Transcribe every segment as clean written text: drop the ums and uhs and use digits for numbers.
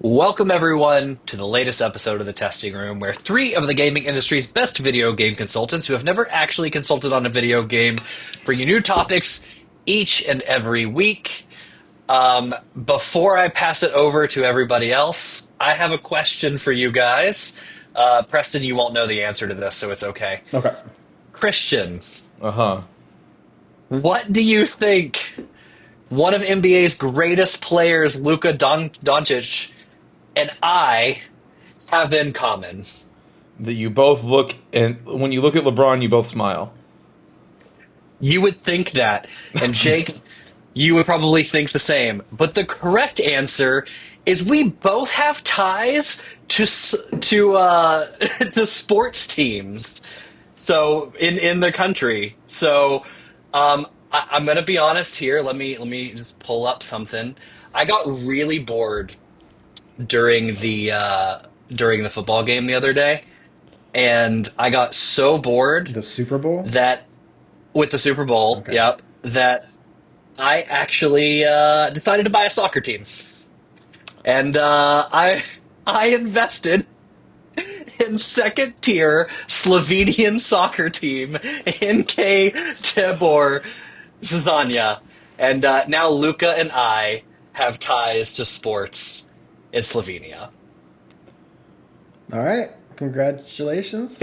Welcome, everyone, to the latest episode of The Testing Room, where three of the gaming industry's best video game consultants who have never actually consulted on a video game bring you new topics each and every week. Before I pass it over to everybody else, I have a question for you guys. Preston, you won't know the answer to this, so it's okay. Okay. Christian, Uh-huh. what do you think one of NBA's greatest players, Doncic, and I have in common? That you both look, and when you look at LeBron, you both smile. You would think that. And Jake, you would probably think the same. But the correct answer is we both have ties to sports teams. So in the country. So I'm gonna be honest here. Let me just pull up something. I got really bored during the football game the other day, and I got so bored The Super Bowl? that with the Super Bowl, Okay. yep, that I actually decided to buy a soccer team, and I invested in second tier Slovenian soccer team NK Tibor Zazania, and now Luca and I have ties to sports in Slovenia. All right. Congratulations.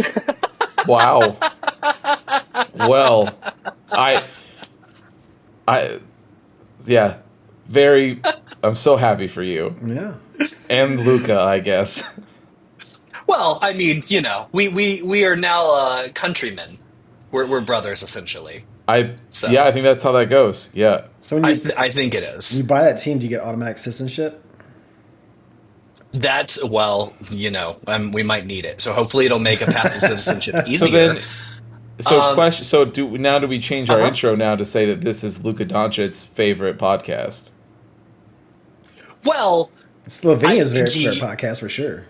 Wow. Well, I, I, yeah, very. I'm so happy for you Yeah. and Luca, I guess. Well, I mean, we are now countrymen. We're brothers essentially. Yeah, So I think that's how that goes. Yeah. So when I think it you is. buy that team, do you get automatic citizenship? That's well, we might need it. So hopefully it'll make a path to citizenship So easier. then, Um, question. So do we change our uh-huh. intro now to say that this is Luka Doncic's favorite podcast? Well, Slovenia's very favorite gee, podcast for sure.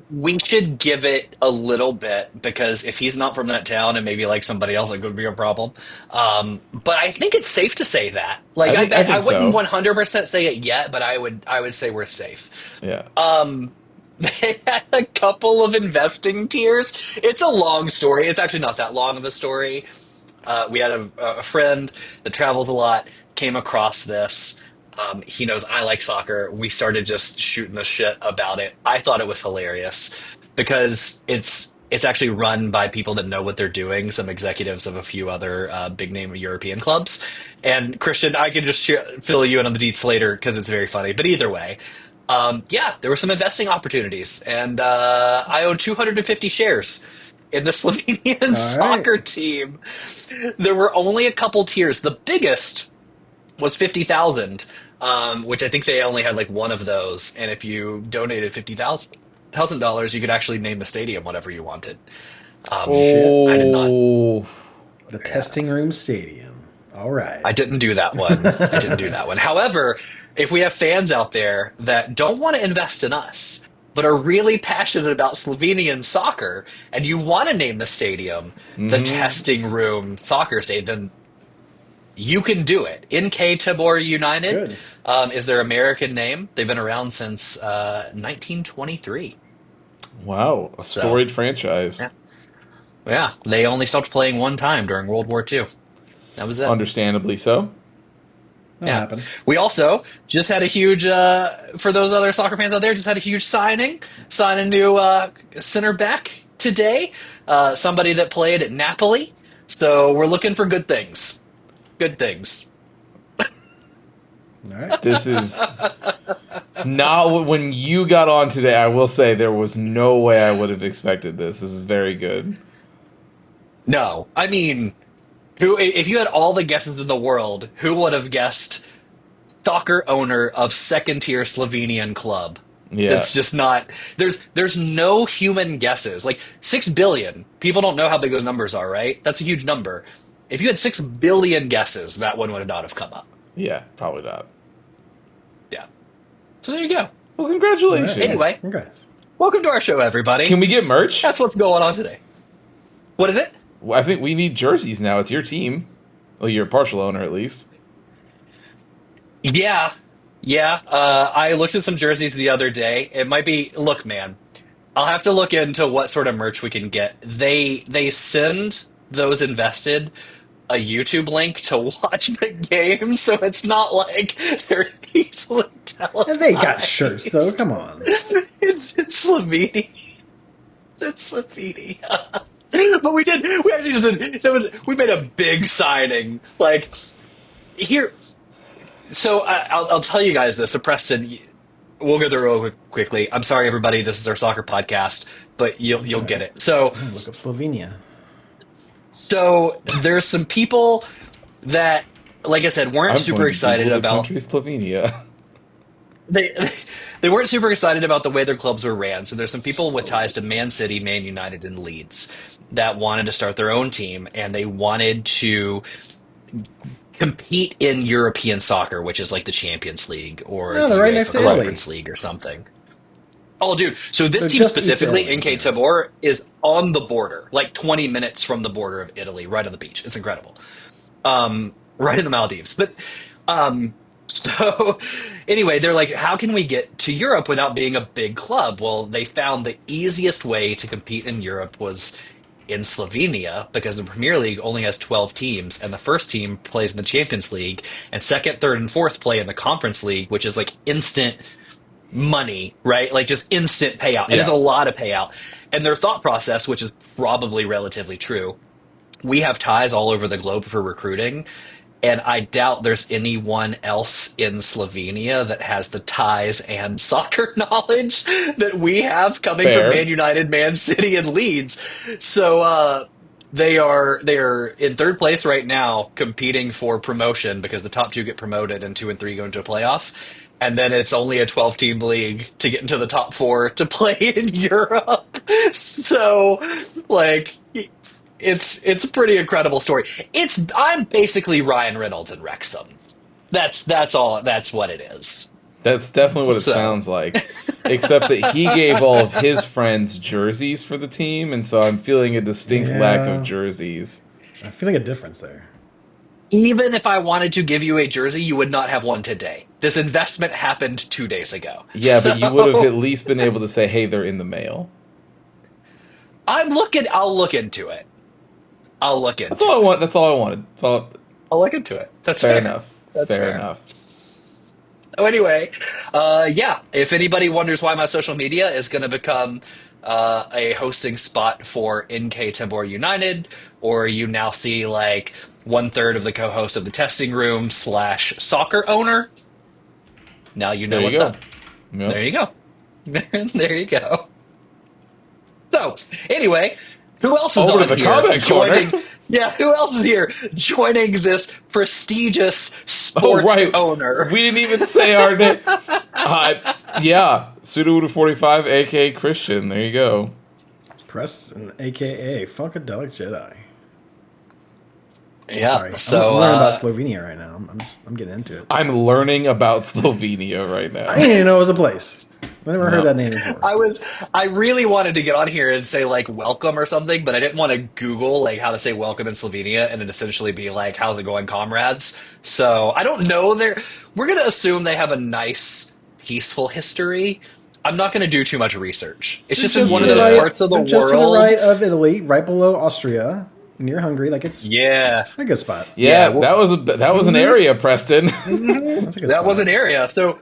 we should give it a little bit because if he's not from that town and maybe like somebody else, it could be a problem. But I think it's safe to say that. Like I I think wouldn't so. 100% say it yet, but I would say we're safe. Yeah. They had a couple of investing tiers. It's a long story. It's actually not that long of a story. We had a friend that travels a lot, came across this. He knows I like soccer. We started just shooting the shit about it. I thought it was hilarious because it's actually run by people that know what they're doing, some executives of a few other big name European clubs. And Christian, I can just fill you in on the deets later because it's very funny. But either way, yeah, there were some investing opportunities, and I own 250 shares in the Slovenian All right. soccer team. There were only a couple tiers. The biggest was 50,000, which I think they only had like one of those. And if you donated $50,000, you could actually name the stadium whatever you wanted. Shit. I did not. Oh. The Yeah, Testing Room Stadium. All right. I didn't do that one. I didn't do that one. However, if we have fans out there that don't want to invest in us, but are really passionate about Slovenian soccer, and you want to name the stadium the Testing Room Soccer Stadium, then you can do it. NK Tibor United Good. is their American name. They've been around since 1923. Wow. A So, storied franchise. yeah. Yeah, they only stopped playing one time during World War II. That was it. Understandably so. That'll Yeah. happen. We also just had a huge, for those other soccer fans out there, just had a huge signing. Sign a new center back today. Somebody that played at Napoli. So we're looking for good things. Good things. All right. This is not when you got on today. I will say there was no way I would have expected this. This is very good. No, I mean, if you had all the guesses in the world, who would have guessed soccer owner of second tier Slovenian club? Yeah. That's just not. There's no human guesses. Like 6 billion. People don't know how big those numbers are, right? That's a huge number. If you had 6 billion guesses, that one would not have come up. Yeah, probably not. Yeah. So there you go. Well, All right. congratulations. Anyway. Congrats. Welcome to our show, everybody. Can we get merch? That's what's going on today. What is it? Well, I think we need jerseys now. It's your team. Well, you're a partial owner at least. Yeah. Yeah, I looked at some jerseys the other day. It might be, look, man, I'll have to look into what sort of merch we can get. They send those invested a YouTube link to watch the game, so it's not like they're easily And they got shirts, though. televised. Come on. It's Slovenia. It's Slovenia. But we actually just did, we made a big signing. Like, here, so I'll tell you guys this. So Preston, we'll go through it real quickly. I'm sorry, everybody. This is our soccer podcast, but That's you'll all get right. it. So I'm gonna look up Slovenia. there's some people that, like I said, weren't I'm super going to excited Google the about country Slovenia. they they weren't super excited about the way their clubs were ran. So there's some people with ties to Slovenia. Man City, Man United, and Leeds that wanted to start their own team, and they wanted to compete in European soccer, which is like the Champions League or Oh, the they're right next UEFA to Italy. Conference League or something. Oh, dude. So this They're team just east of specifically, Italy. NK Yeah. Tabor, is on the border, like 20 minutes from the border of Italy, right on the beach. It's incredible. Right in the Maldives. But so anyway, they're like, how can we get to Europe without being a big club? Well, they found the easiest way to compete in Europe was in Slovenia because the Premier League only has 12 teams, and the first team plays in the Champions League, and second, third, and fourth play in the Conference League, which is like instant money, right? Like just instant payout. It is a Yeah, lot of payout. And their thought process, which is probably relatively true, we have ties all over the globe for recruiting. And I doubt there's anyone else in Slovenia that has the ties and soccer knowledge that we have coming from Man fair. United, Man City, and Leeds. So they are in third place right now, competing for promotion because the top two get promoted and two and three go into a playoff. And then it's only a 12-team league to get into the top four to play in Europe. So, like, it's a pretty incredible story. I'm basically Ryan Reynolds and Wrexham. That's all. That's what it is. That's definitely what it So sounds like. Except that he gave all of his friends jerseys for the team, and so I'm feeling a distinct lack of Yeah. jerseys. I'm feeling a difference there. even if I wanted to give you a jersey, you would not have one today. This investment happened 2 days ago. Yeah, but you would have at So least been able to say, "Hey, they're in the mail." I'm looking. I'll look into it. I'll look That's into all I it. want. That's all I wanted. That's all. I'll look into it. That's Fair fair. enough. That's Fair fair. enough. Oh, anyway, yeah. If anybody wonders why my social media is going to become a hosting spot for NK Tabor United, or you now see like one third of the co-host of the testing room slash soccer owner, now you There know you what's go. up. Yep. There you go. There you go. So, anyway, who else is Over to on the here comment corner. joining? Yeah, who else is here joining this prestigious Oh sports right, owner? we didn't even say our name. Yeah, Suda45, aka Christian. There you go. Preston, aka Funkadelic Jedi. Yeah, Sorry, I'm so learning about Slovenia right now. I'm getting into it. I'm learning about Slovenia right I now. didn't even know it was a place. I never heard Yep. that name before. I really wanted to get on here and say like welcome or something, but I didn't want to Google like how to say welcome in Slovenia and it essentially be like how's it going, comrades. So I don't know. We're gonna assume they have a nice, peaceful history. I'm not gonna do too much research. It's They're just in just one to of the those right. parts of the They're just to the world. right of Italy, right below Austria, near Hungary. Like it's Yeah, a good spot. Yeah, well, that was an area, Preston. That's a good that spot. was an area. So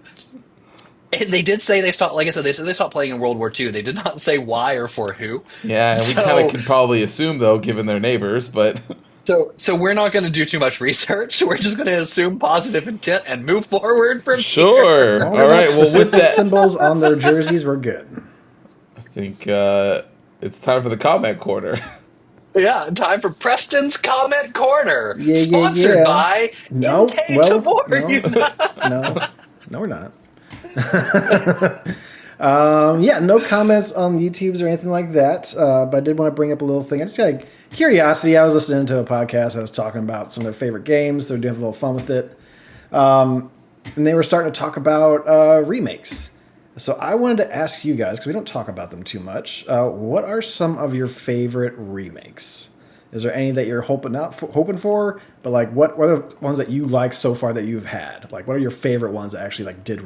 and they did say they stopped. Like I said, they said they stopped playing in World War II. They did not say why or for who. Yeah, and we kind of So can probably assume though, given their neighbors, but So we're not going to do too much research. We're just going to assume positive intent and move forward from here. As sure. long as All they're not right. Well, with specific that, symbols on their jerseys, we're good. I think it's time for the comment corner. Yeah, time for Preston's Comment Corner, Yeah, yeah, sponsored yeah. by No, NK well, Tabor no, United. no, no, we're not. Yeah, no comments on the YouTubes or anything like that. But I did want to bring up a little thing. I just got curiosity. I was listening to a podcast. I was talking about some of their favorite games. They're doing a little fun with it, and they were starting to talk about remakes. So I wanted to ask you guys because we don't talk about them too much. What are some of your favorite remakes? Is there any that you're hoping for? But like, what are the ones that you like so far that you've had? Like, what are your favorite ones that actually like did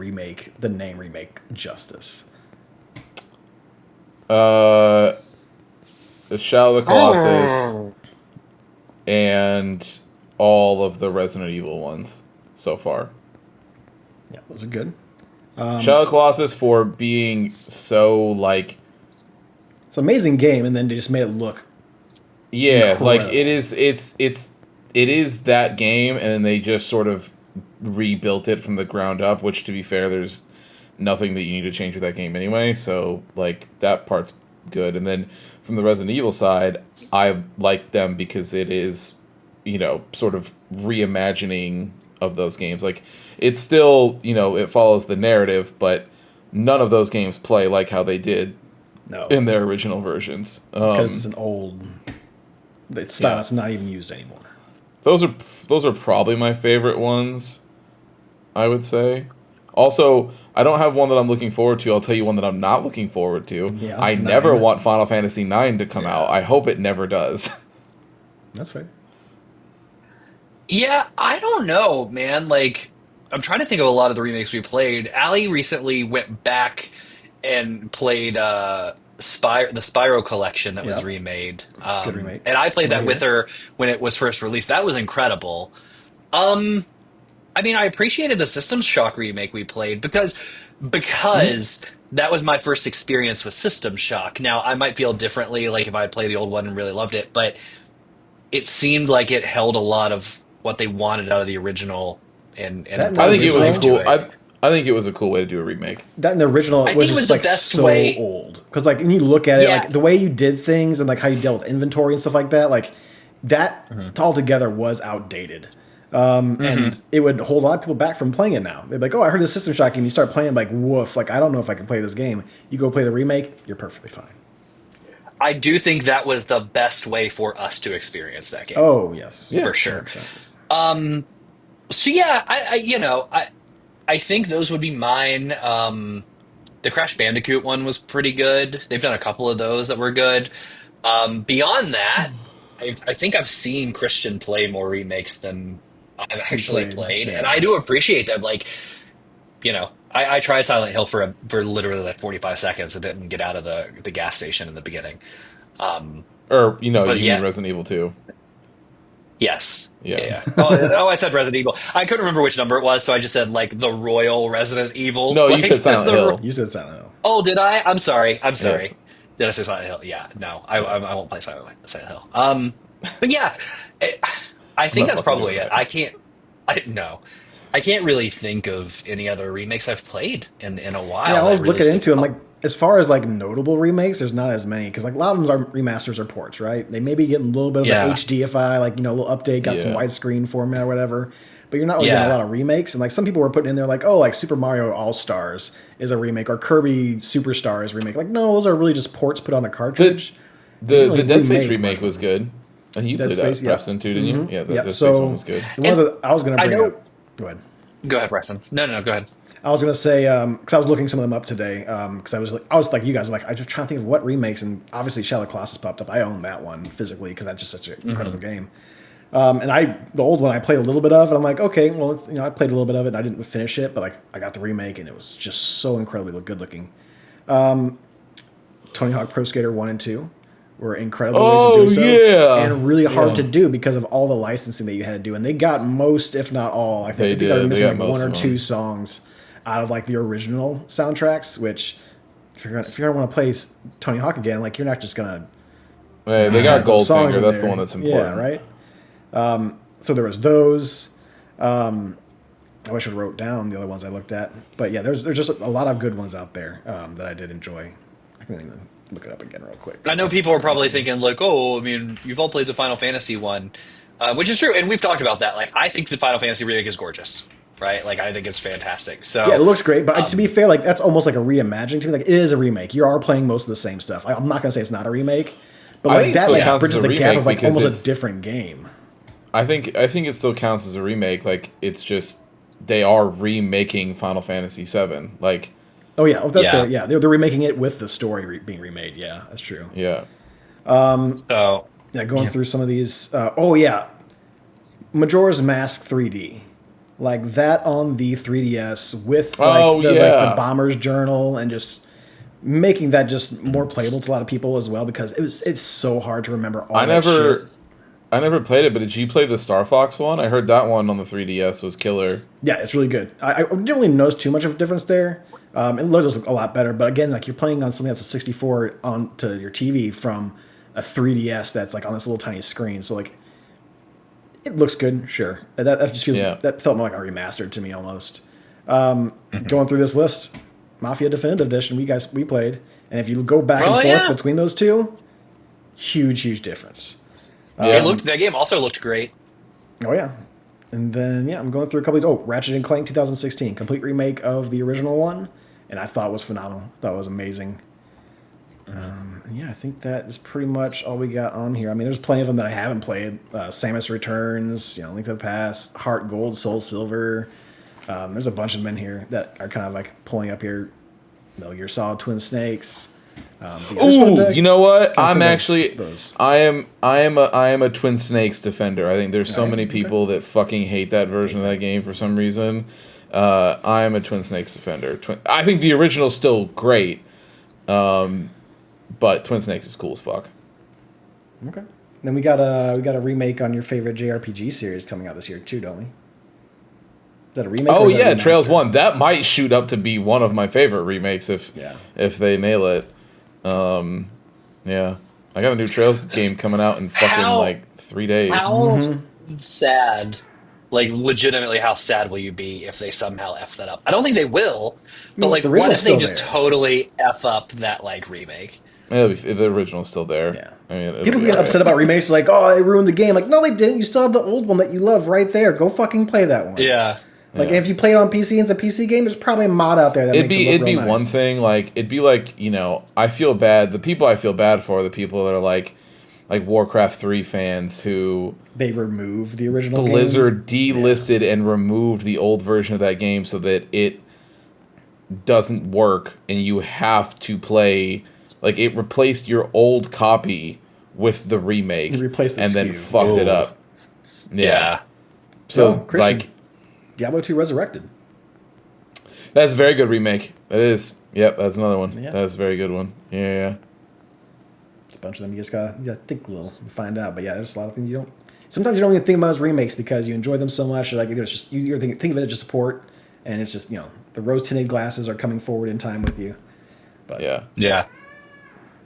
the name remake justice? The Shadow of the Colossus Oh. and all of the Resident Evil ones so far. Yeah, those are good. Shadow of the Colossus for being so like It's an amazing game, and then they just made it look yeah, like incredible. it is that game, and then they just sort of rebuilt it from the ground up. Which, to be fair, there's nothing that you need to change with that game anyway. So like that part's good. And then from the Resident Evil side, I like them because it is, sort of reimagining of those games. Like it's still, it follows the narrative, but none of those games play like how they did No, in their original versions. because it's an old style Yeah. that's not even used anymore. Those are probably my favorite ones, I would say. Also, I don't have one that I'm looking forward to. I'll tell you one that I'm not looking forward to. Yeah, I that's never 9. want Final Fantasy IX to come Yeah. out. I hope it never does. That's fair. Yeah, I don't know, man. Like, I'm trying to think of a lot of the remakes we played. Allie recently went back and played the Spyro collection that was Yep, remade. it's a good remake And I from played what I that with hear. her when it was first released. That was incredible. Um, I mean, I appreciated the Systems Shock remake we played Mm-hmm. because that was my first experience with System Shock. Now, I might feel differently, like if I played the old one and really loved it, but it seemed like it held a lot of what they wanted out of the original That and and the I brought think new it was a life original, to cool. it. I think it was a cool way to do a remake. that in the original, I it was think it was just the like best so way. old. Because like when you look at it, Yeah. like the way you did things and like how you dealt with inventory and stuff like that, like that hmm altogether was outdated. hmm And it would hold a lot of people back from playing it now. They'd be like, "Oh, I heard this System Shock," and you start playing like, "Woof!" Like I don't know if I can play this game. You go play the remake, you're perfectly fine. I do think that was the best way for us to experience that game Oh yes, yeah, Yeah. for sure. 100%. So yeah, I think those would be mine. The Crash Bandicoot one was pretty good. They've done a couple of those that were good. Beyond that, I think I've seen Christian play more remakes than I've He actually played, played, and I yeah. do appreciate them. Like, I tried Silent Hill for literally like 45 seconds and didn't get out of the gas station in the beginning. Um, Or but you mean yeah, Resident Evil 2. yes, yeah, Yeah. yeah. Oh, I said Resident Evil. I couldn't remember which number it was, so I just said like the Royal Resident Evil. No, you said Like Silent the. Hill. You said Silent Hill. Oh, did I? I'm sorry. I'm Yes. sorry. Did I say Silent Hill? Yeah, no, I won't play Silent Hill. But yeah, it, I I'm think not that's fucking probably doing it. that. I can't really think of any other remakes I've played in a Yeah, while I that was really looking stick into them. out. Like, as far as like notable remakes, there's not as many because like a lot of them are remasters or ports, right? They maybe get a little bit of an Yeah, HDify, like a little update, got some Yeah. widescreen format or whatever. But you're not really getting a yeah. lot of remakes. And like some people were putting in there, like, oh, like Super Mario All Stars is a remake or Kirby Superstars remake. Like, no, those are really just ports put on a The cartridge. They the didn't really the Dead Space remake much remake of was them. good. And you Dead played Space, that, yeah, Preston, too, didn't you? Yeah, the yeah. Dead Space one was So good. the ones And that I was gonna I bring up. know. Go ahead. Go ahead, Preston. No, no, no. Go ahead. I was gonna say because I was looking some of them up today because I was like you guys like I was just trying to think of what remakes and obviously Shadow of the Colossus popped up. I own that one physically because that's just such an incredible hmm game. And the old one I played a little bit of and I'm like okay well I played a little bit of it and I didn't finish it but like I got the remake and it was just so incredibly good looking. Tony Hawk Pro Skater 1 and 2 were incredible ways of Oh doing so yeah. and really hard to Yeah. do because of all the licensing that you had to do. And they got most, if not all, They I think they were did. They missing got like one most or of two them. songs out of like the original soundtracks, which if you're gonna want to play Tony Hawk again, like you're not just gonna Hey, they got have those songs Goldfinger. in That's the there. one that's Yeah, important. right. So there was those. I wish I wrote down the other ones I looked at, but yeah, there's just a lot of good ones out there that I did enjoy. I can even look it up again real quick. I know people are probably thinking like, oh, I mean, you've all played the Final Fantasy one, which is true, and we've talked about that. Like, I think the Final Fantasy remake is gorgeous, right? Like, I think it's fantastic. Yeah, it So, looks great, but to be um, fair, like that's almost like a reimagining to me. Like it is a remake. You are playing most of the same stuff. I'm not gonna say it's not a remake, but I like think it that still like yeah, counts as bridges a the gap remake of like because almost a it's. different game. I think it still counts as a remake. Like it's just they are remaking Final Fantasy VII. Like Oh yeah, oh, that's fair. yeah. Yeah, they're remaking it with the story being remade. Yeah, that's true. yeah. So Yeah, going Yeah. through some of these. Oh yeah, Majora's Mask 3D, like that on the 3DS with Oh the yeah, Bomber's Journal, and just making that just more playable to a lot of people as well, because it's so hard to remember all I that shit. never I never played it, but did you play the Star Fox one? I heard that one on the 3DS was killer. Yeah, it's really good. I didn't really notice too much of a difference there. It does look a lot better, but again, like you're playing on something that's a 64 onto your TV from a 3DS that's like on this little tiny screen. So like it looks good, sure. That just feels Yeah. that felt more like a remastered to me almost. Mhm. Going through this list, Mafia Definitive Edition, we played, and if you go back and Oh forth yeah, between those two, huge difference. it Yeah. looked. That game also looked great. Oh yeah, and then yeah, I'm going through a couple of these. Oh, Ratchet and Clank 2016, complete remake of the original one, and I thought it was phenomenal. Thought it was amazing. And yeah, I think that is pretty much all we got on here. I mean, there's plenty of them that I haven't played. Samus Returns, Link to the Past, Heart Gold, Soul Silver. There's a bunch of them in here that are kind of like pulling up here. Metal Gear Solid Twin Snakes. But yeah, I just wanted Ooh, to you know what? kind of I'm think of actually those. I am a Twin Snakes defender. I think there's so Alright, many okay. people that fucking hate that version of that game for some reason. I am a Twin Snakes defender. I think the original's still great, but Twin Snakes is cool as fuck. Okay. Then we got a remake on your favorite JRPG series coming out this year too, don't we? Is that a remake? Or Oh is that a yeah, Trails remaster? 1. That might shoot up to be one of my favorite remakes Yeah. if they nail it. Yeah. I got a new Trails game coming out in fucking How like 3 days. how sad, like legitimately, how sad will you be if they somehow f that up? I don't think they will, I but mean, like, the what original's if they still just there. totally f up that like remake? The original's still there. Yeah. I mean, it'll People be get alright. upset about remakes, like, oh, they ruined the game. Like, no, they didn't. You still have the old one that you love right there. Go fucking play that one. Yeah, Like, Yeah. and if you play it on PC and it's a PC game, there's probably a mod out there that It'd makes it be look it'd real be one nice. thing, like it'd be like, I feel bad. The people I feel bad for are the people that are like Warcraft 3 fans who They remove the original Blizzard game. delisted and removed the old version of that game so that it doesn't work and you have to play, like, it replaced your old copy with the remake You replace the and then SKU. fucked it Ooh. up. Yeah. yeah. So No, Christian. like Diablo 2 Resurrected. that's a very good remake. That is. Yep, that's another one. Yeah. That's a very good one. Yeah. It's a bunch of them. You gotta think a little and find out. But yeah, there's a lot of things you don't. Sometimes you don't even think about as remakes because you enjoy them so much. Like there's just you're think of it as just support, and it's just the rose tinted glasses are coming forward in time with you. But Yeah. Yeah.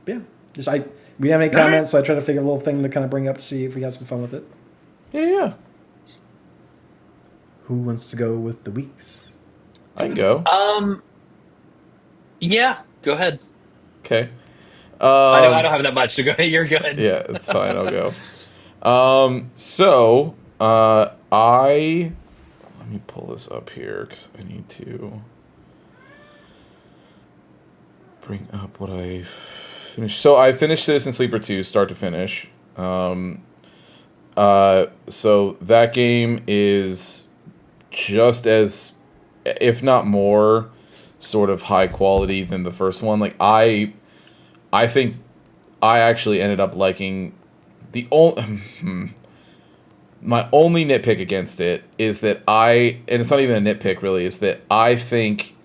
yeah, we didn't have any comments, so I tried to figure a little thing to kind of bring up to see if we have some fun with it. Yeah. Who wants to go with the weeks? I can go. Yeah. Go ahead. Okay. I don't have that much to go. You're good. Yeah, it's fine. I'll go. So, let me pull this up here because I need to bring up what I finished. So I finished Citizen Sleeper 2, start to finish. So that game is just as, if not more, sort of high quality than the first one. Like I think I actually ended up liking the only. My only nitpick against it is that and it's not even a nitpick really, is that I think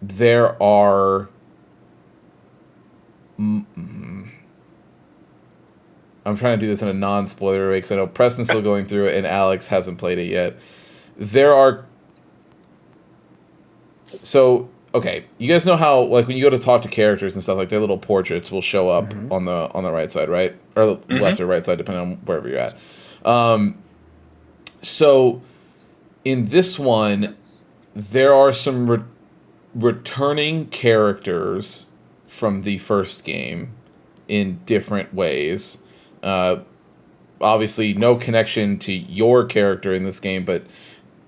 there are. I'm trying to do this in a non-spoiler way because I know Preston's still going through it and Alex hasn't played it yet. There are. So, okay, you guys know how, like, when you go to talk to characters and stuff, like, their little portraits will show up on the right side, right? Or left or right side, depending on wherever you're at. So, in this one, there are some returning characters from the first game in different ways. Obviously, no connection to your character in this game, but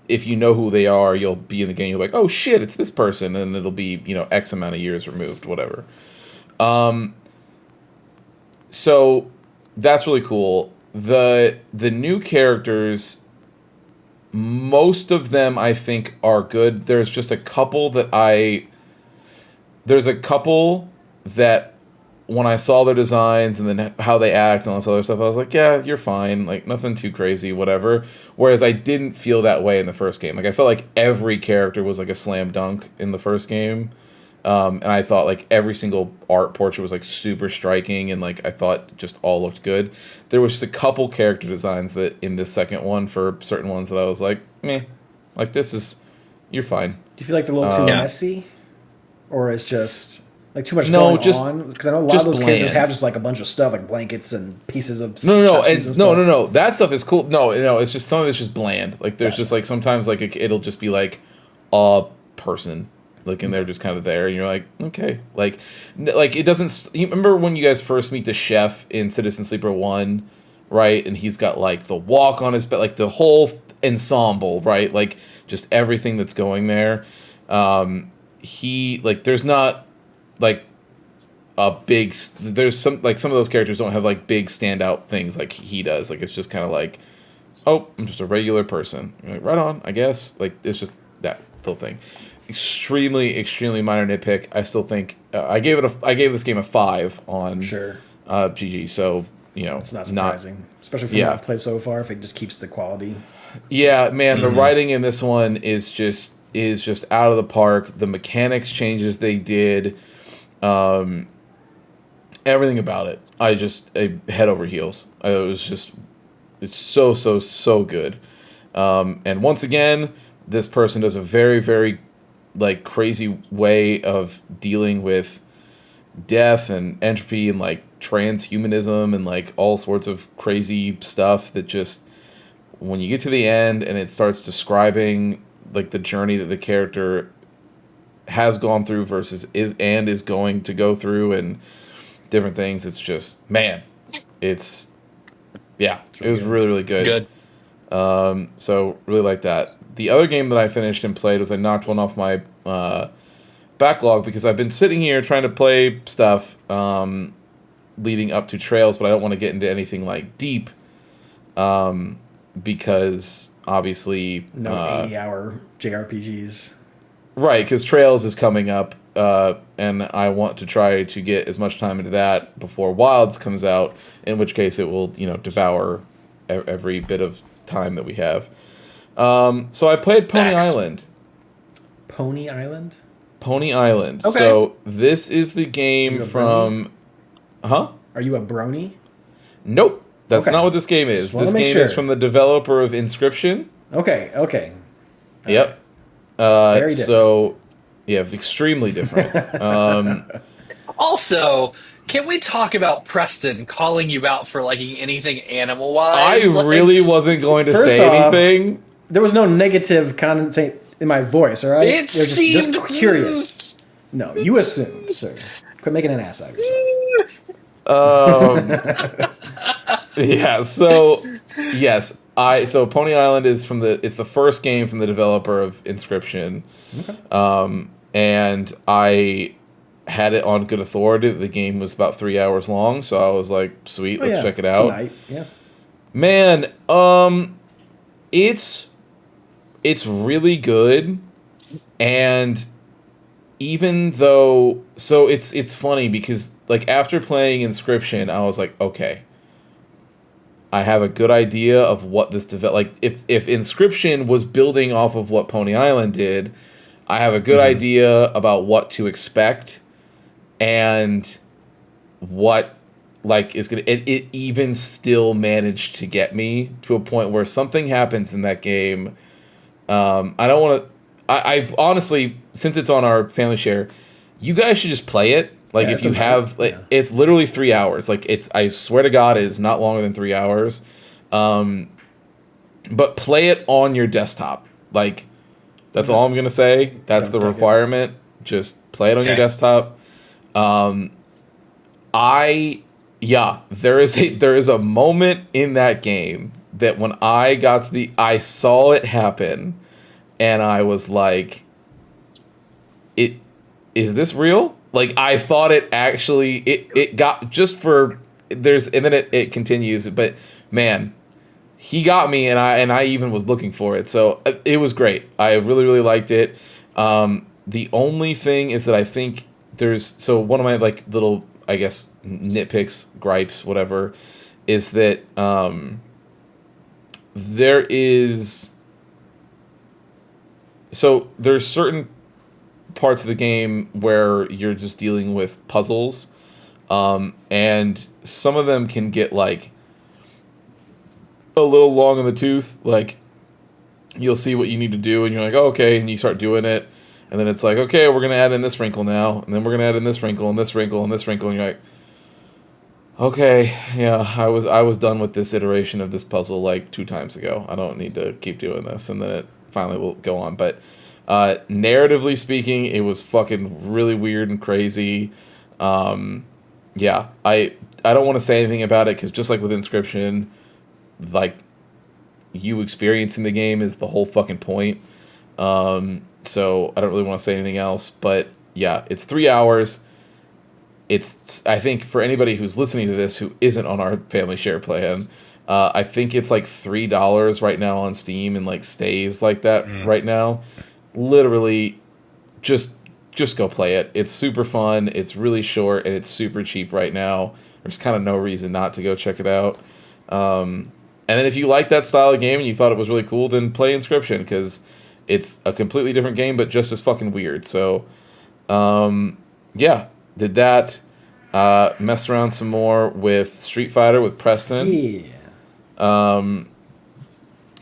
if you know who they are, you'll be in the game. You'll be like, oh shit, it's this person, and it'll be X amount of years removed, whatever. So that's really cool. The new characters, most of them I think are good. There's a couple that when I saw their designs and then how they act and all this other stuff, I was like, yeah, you're fine. Like, nothing too crazy, whatever. Whereas I didn't feel that way in the first game. Like, I felt like every character was like a slam dunk in the first game. And I thought like every single art portrait was like super striking, and like I thought just all looked good. There was just a couple character designs that in this second one for certain ones that I was like, meh, like you're fine. Do you feel like they're a little too Yeah. messy, or it's just like too much No, going on? Because I know a lot just of those characters bland. have just like a bunch of stuff, like blankets and pieces of No, tchotchkes and it's, stuff. no. That stuff is cool. No, it's just some of it's just bland. Like there's Gotcha. just like sometimes like it'll just be like a person, like and they're just kind of there, and you're like, okay, like it doesn't. You remember when you guys first meet the chef in Citizen Sleeper 1, right? And he's got like the walk on his bed, like the whole ensemble, right? Like just everything that's going there. He like there's not like there's some like some of those characters don't have like big standout things like he does. Like it's just kind of like, oh, I'm just a regular person. You're like, right on, I guess. Like it's just that little thing. Extremely minor nitpick. I still think I gave this game a 5 on Sure, GG. So it's not surprising, especially from yeah. what I've played so far. If it just keeps the quality. Yeah, man, the writing in this one is just out of the park. The mechanics changes they did, everything about it. I head over heels. It's so good. And once again, this person does a very, very like crazy way of dealing with death and entropy and like transhumanism and like all sorts of crazy stuff that just when you get to the end and it starts describing like the journey that the character has gone through versus is going to go through and different things, it's just, man, it was really, really good. Good. So really like that. The other game that I finished and played was I knocked one off my backlog because I've been sitting here trying to play stuff leading up to Trails, but I don't want to get into anything like deep because obviously No 80-hour JRPGs. right, because Trails is coming up, and I want to try to get as much time into that before Wilds comes out, in which case it will, devour every bit of time that we have. So I played Pony Facts. Island. Pony Island. Pony Island. Okay. So this is the game You a from... Huh? Are you a brony? Nope. That's Okay. not what this game is. Just wanna This make game is sure. from the developer of Inscription. Okay. Yep. Very different. So, yeah, extremely different. Also, can we talk about Preston calling you out for liking anything animal I wise? really wasn't going to First say off, anything. There was no negative condensate in my voice, all right? It They're just seemed curious. No, you assumed, sir. Quit making an ass out of yourself. Yeah, so yes, so Pony Island is it's the first game from the developer of Inscription. Okay. And I had it on good authority that the game was about 3 hours long, so I was like, sweet, let's check it out. Tonight, yeah. Man, it's really good, and even though it's funny because like after playing Inscription, I was like, okay, I have a good idea of what this like if Inscription was building off of what Pony Island did, I have a good idea about what to expect and what like is gonna it even still managed to get me to a point where something happens in that game. I don't want to. I honestly, since it's on our family share, you guys should just play it. Like Yeah, if you it's a have, night, yeah. it's literally 3 hours. Like it's, I swear to God, it is not longer than 3 hours. But play it on your desktop. Like that's all I'm gonna say. That's the Don't take it. requirement. Just play it on your Okay. desktop. There is a moment in that game that when I saw it happen, and I was like, is this real? Like I thought it actually it got just for there's and then it continues, but man, he got me and I even was looking for it. So it was great. I really liked it. The only thing is that I think one of my like little I guess nitpicks, gripes, whatever, is that there is so there's certain parts of the game where you're just dealing with puzzles, and some of them can get like a little long in the tooth. Like you'll see what you need to do, and you're like, oh, okay, and you start doing it, and then it's like, okay, we're gonna add in this wrinkle now, and then we're gonna add in this wrinkle and this wrinkle and this wrinkle, and you're like, okay, yeah, I was done with this iteration of this puzzle like 2 times ago. I don't need to keep doing this, and then it finally will go on. But narratively speaking, it was fucking really weird and crazy. Yeah, I don't want to say anything about it because just like with Inscription, like you experiencing the game is the whole fucking point. So I don't really want to say anything else. But yeah, it's 3 hours. It's I think for anybody who's listening to this who isn't on our family share plan, I think it's like $3 right now on Steam and like stays like that right now. Literally, just just go play it. It's super fun. It's really short and it's super cheap right now. There's kind of no reason not to go check it out. And then if you like that style of game and you thought it was really cool, then play Inscription because it's a completely different game but just as fucking weird. So yeah, did that. Messed around some more with Street Fighter with Preston. Yeah.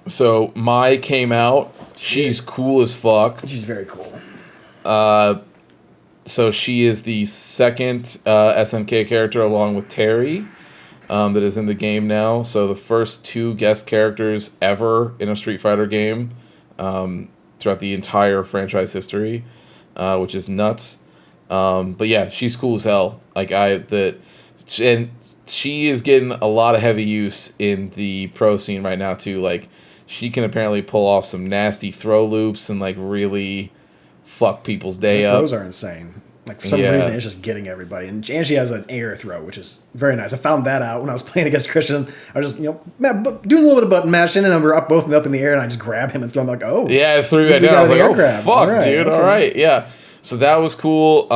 So Mai came out. She's cool as fuck. She's very cool. So she is the second SNK character along with Terry that is in the game now. So the first 2 guest characters ever in a Street Fighter game throughout the entire franchise history, which is nuts. But yeah, she's cool as hell. And she is getting a lot of heavy use in the pro scene right now too. Like she can apparently pull off some nasty throw loops and like really fuck people's day Her up. throws are insane. Like for some reason, it's just getting everybody. And she has an air throw, which is very nice. I found that out when I was playing against Christian. I was just doing a little bit of button mashing, and then we're both up in the air, and I just grab him and throw him like, oh Yeah, I threw that down. I was like, oh grab. fuck, dude. Okay. All right, yeah. So that was cool.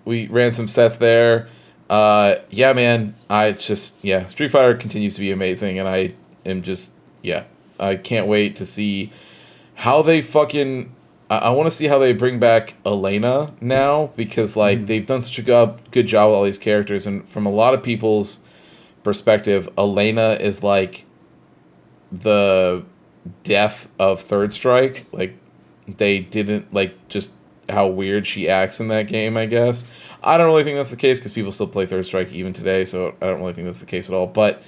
We ran some sets there. Yeah, man. Street Fighter continues to be amazing, and I am just I can't wait to see how they fucking. I want to see how they bring back Elena now because like they've done such a good job with all these characters, and from a lot of people's perspective, Elena is like the death of Third Strike. Like they didn't like just how weird she acts in that game. I guess I don't really think that's the case because people still play Third Strike even today, so I don't really think that's the case at all. But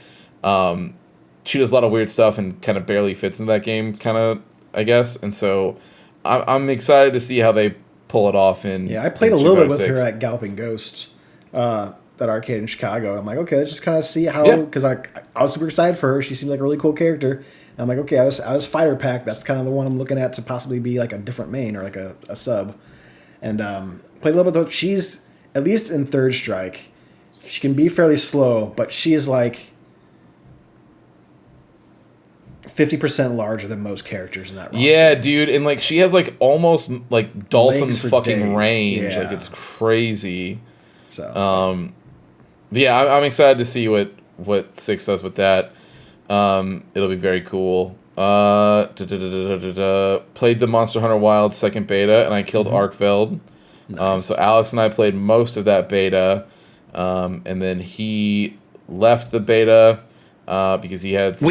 she does a lot of weird stuff and kind of barely fits into that game, kind of I guess, and so. I'm excited to see how they pull it off in. Yeah, I played a little bit with her at Galloping Ghost, that arcade in Chicago. I'm like, okay, let's just kind of see how, because I was super excited for her. She seemed like a really cool character. And I'm like, okay, I was Fighter Pack. That's kind of the one I'm looking at to possibly be like a different main or like a sub. And played a little bit. She's at least in Third Strike. She can be fairly slow, but she is like 50% larger than most characters in that roster. Yeah, dude, and like she has like almost like Dawson's fucking range. Yeah. Like it's crazy. So yeah, I'm excited to see what 6 does with that. It'll be very cool. Played the Monster Hunter Wild second beta, and I killed Arkveld. nice. So Alex and I played most of that beta, and then he left the beta because he had.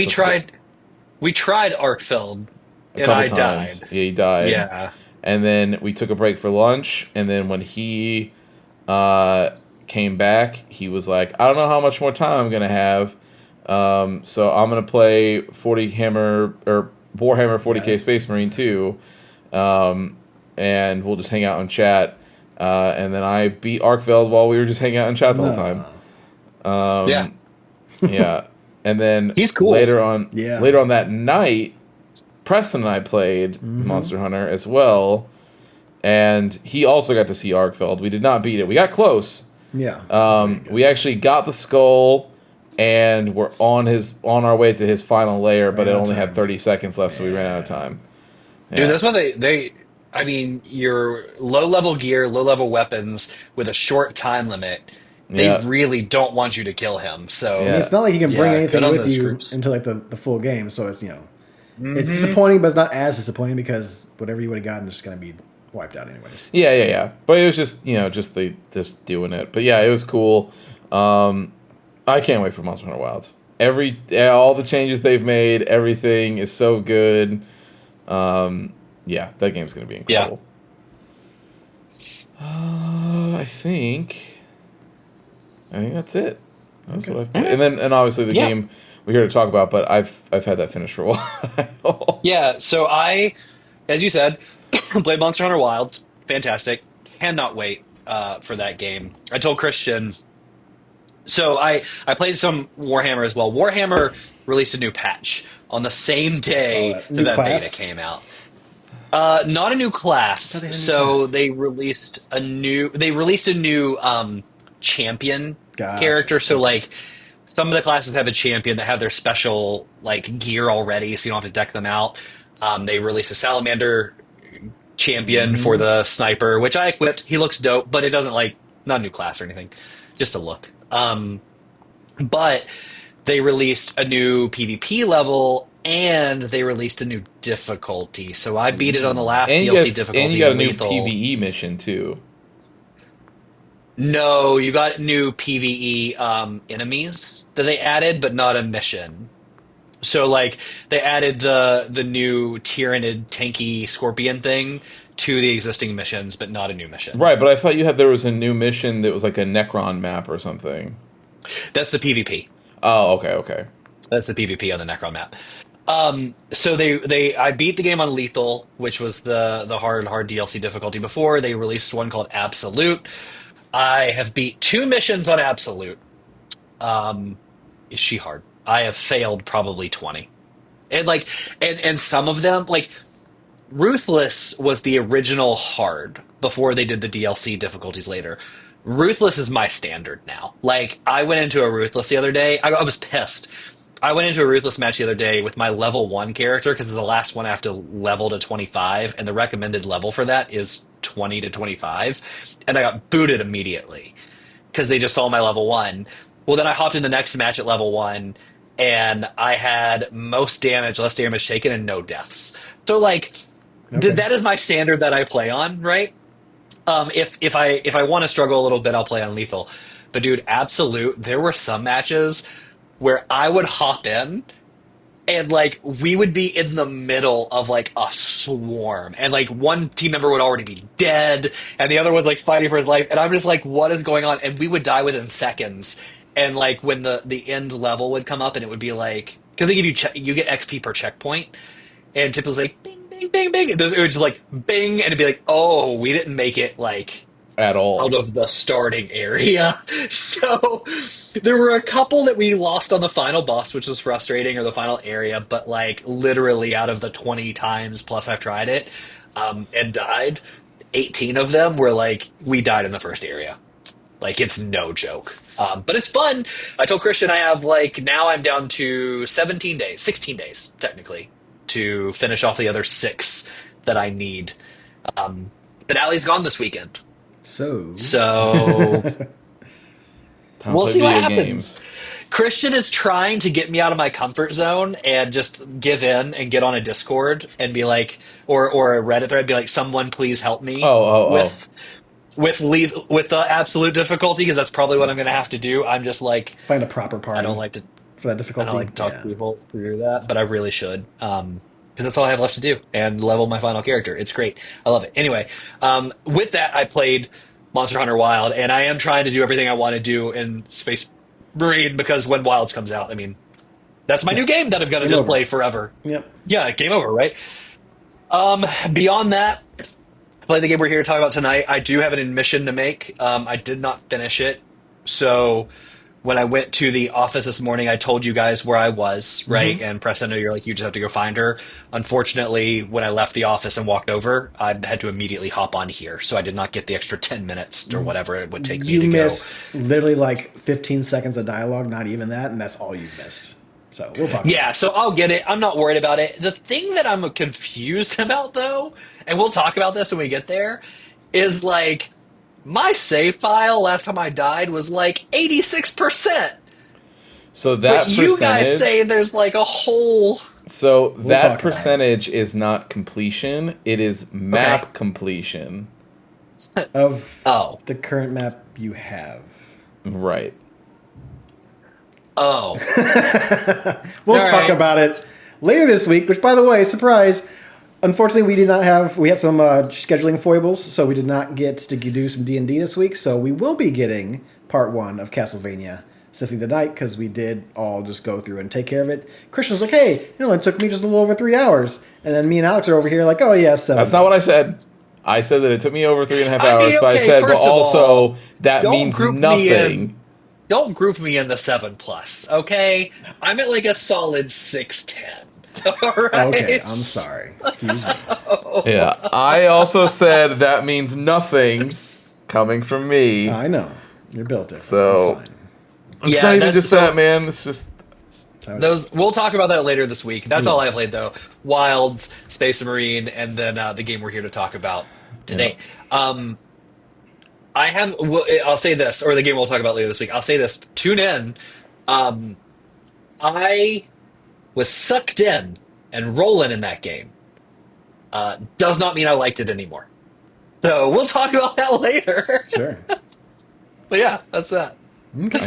We tried Arkfeld, A and couple I times. died. Yeah, he died. Yeah. And then we took a break for lunch, and then when he came back, he was like, I don't know how much more time I'm going to have, so I'm going to play 40 Hammer, or Warhammer 40k Space Marine 2, and we'll just hang out and chat. And then I beat Arkveld while we were just hanging out and chat the whole time. Yeah. Yeah. And then He's cool. later on Yeah. that night, Preston and I played Monster Hunter as well, and he also got to see Arkfeld. We did not beat it. We got close. Yeah. We actually got the skull, and we're on our way to his final layer, but it Ran out of only had time. 30 seconds left, so we ran out of time. Dude, Yeah. that's what I mean, your low level gear, low level weapons with a short time limit They Yeah. really don't want you to kill him. I mean, So Yeah. it's not like you can bring yeah, good anything on with those you groups. into like the full game, so it's it's Hmm. disappointing, but it's not as disappointing because whatever you would have gotten is just going to be wiped out anyways. Yeah, yeah, yeah. But it was just, just they just doing it. But yeah, it was cool. I can't wait for Monster Hunter Wilds. All the changes they've made, everything is so good. Yeah, that game's gonna be Yeah. incredible. I think that's it. That's Okay. what I've All played. right. And obviously the Yeah. game we're here to talk about, but I've had that finished for a while. Yeah. So as you said, played Monster Hunter Wilds. Fantastic. Cannot wait for that game. I told Christian. So I played some Warhammer as well. Warhammer released a new patch on the same I saw day that that new that beta class. came out. Not a new I thought class. they had a new So class. they released a new champion Gotcha. character. So Okay. like some of the classes have a champion that have their special like gear already, so you don't have to deck them out. They released a salamander champion for Mm-hmm. the sniper, which I equipped. He looks dope, but it doesn't like not a new class or anything, just a look. But they released a new PvP level and they released a new difficulty. So I beat it on the last and DLC you difficulty, got a new lethal. PvE mission too. No, you got new PvE enemies that they added, but not a mission. So like they added the new Tyranid tanky scorpion thing to the existing missions, but not a new mission. Right, but I thought there was a new mission that was like a Necron map or something. That's the PvP. Oh, okay, okay. That's the PvP on the Necron map. So I beat the game on lethal, which was the hard DLC difficulty before. They released one called Absolute. I have beat two missions on Absolute. Is she hard? I have failed probably 20. And like and some of them like Ruthless was the original hard before they did the DLC difficulties later. Ruthless is my standard now. Like I went into a Ruthless the other day. I was pissed. I went into a Ruthless match the other day with my level 1 character because the last one I have to level to 25 and the recommended level for that is 20 to 25 and I got booted immediately because they just saw my level 1. Well, then I hopped in the next match at level 1 and I had most damage, less damage taken, and no deaths. So like Okay. that is my standard that I play on, right? If I want to struggle a little bit, I'll play on lethal. But dude, absolute, there were some matches where I would hop in and like we would be in the middle of like a swarm and like one team member would already be dead and the other was like fighting for his life and I'm just like what is going on and we would die within seconds and like when the end level would come up and it would be like because they give you get XP per checkpoint and typically it's like bing bing bing bing it would just like bing and it'd be like oh we didn't make it like At out all. of the starting area. So there were a couple that we lost on the final boss, which was frustrating, or the final area, but like literally out of the 20 times plus I've tried it and died, 18 of them were like, we died in the first area. Like it's no joke. But it's fun. I told Christian I have like, now I'm down to 17 days, 16 days, technically, to finish off the other six that I need. But Allie's gone this weekend. So, So Time to we'll play see what video happens. games. Christian is trying to get me out of my comfort zone and just give in and get on a Discord and be like, or a Reddit thread, be like, someone please help Oh, me oh, oh. with absolute difficulty because that's probably what I'm going to have to do. I'm just like, find a proper I don't party like to, for that I don't difficulty. like to talk to Yeah. people through that, but I really should. Because that's all I have left to do and level my final character. It's great. I love it. Anyway, with that, I played Monster Hunter Wild, and I am trying to do everything I want to do in Space Marine because when Wilds comes out, I mean, that's my Yeah. new game that I'm going to Game just over. play forever. Yep. Yeah, game over, right? Beyond that, play the game we're here to talk about tonight. I do have an admission to make. I did not finish it, so when I went to the office this morning, I told you guys where I was, right? Mm-hmm. And Press, I know you're like, you just have to go find her. Unfortunately, when I left the office and walked over, I had to immediately hop on here, so I did not get the extra 10 minutes or whatever it would take me You to go. missed literally like 15 seconds of dialogue, not even that, and that's all you've missed. So we'll talk about Yeah, it. so I'll get it. I'm not worried about it. The thing that I'm confused about, though, and we'll talk about this when we get there, is like My save file last time I died was like 86%. So But that you guys say percentage. there's like a whole. So We'll that talk about it. percentage is not completion. It is Okay. map completion. Of Oh. the current map you have. Right. Oh. We'll All talk right. about it later this week, which, by the way, surprise. Unfortunately, we had some scheduling foibles, so we did not get to do some D&D this week, so we will be getting part 1 of Castlevania Symphony of the Night, because we did all just go through and take care of it. Christian's like, hey, it took me just a little over 3 hours. And then me and Alex are over here like, oh yeah, 7 That's not what I bucks. said. I said that it took me over 3.5 I hours, mean, but I okay, said, but first of all, also that don't means group me in. nothing. Don't group me in the 7+, okay? I'm at like a solid 610. All Okay, right. I'm sorry. Excuse me. Yeah. I also said that means nothing coming from me. I know. You're built different. It's So fine. it's not Yeah, even that's just that, so. man. It's just That's how it is. Those we'll talk about that later this week. We That's all will. I played though. Wilds, Space Marine, and then the game we're here to talk about yeah. today. Um, I'll say this, or the game we'll talk about later this week. I'll say this. Tune in. Um, I was sucked in and rolling in that game. Does not mean I liked it anymore. So we'll talk about that later. Sure. But yeah, that's that. Okay.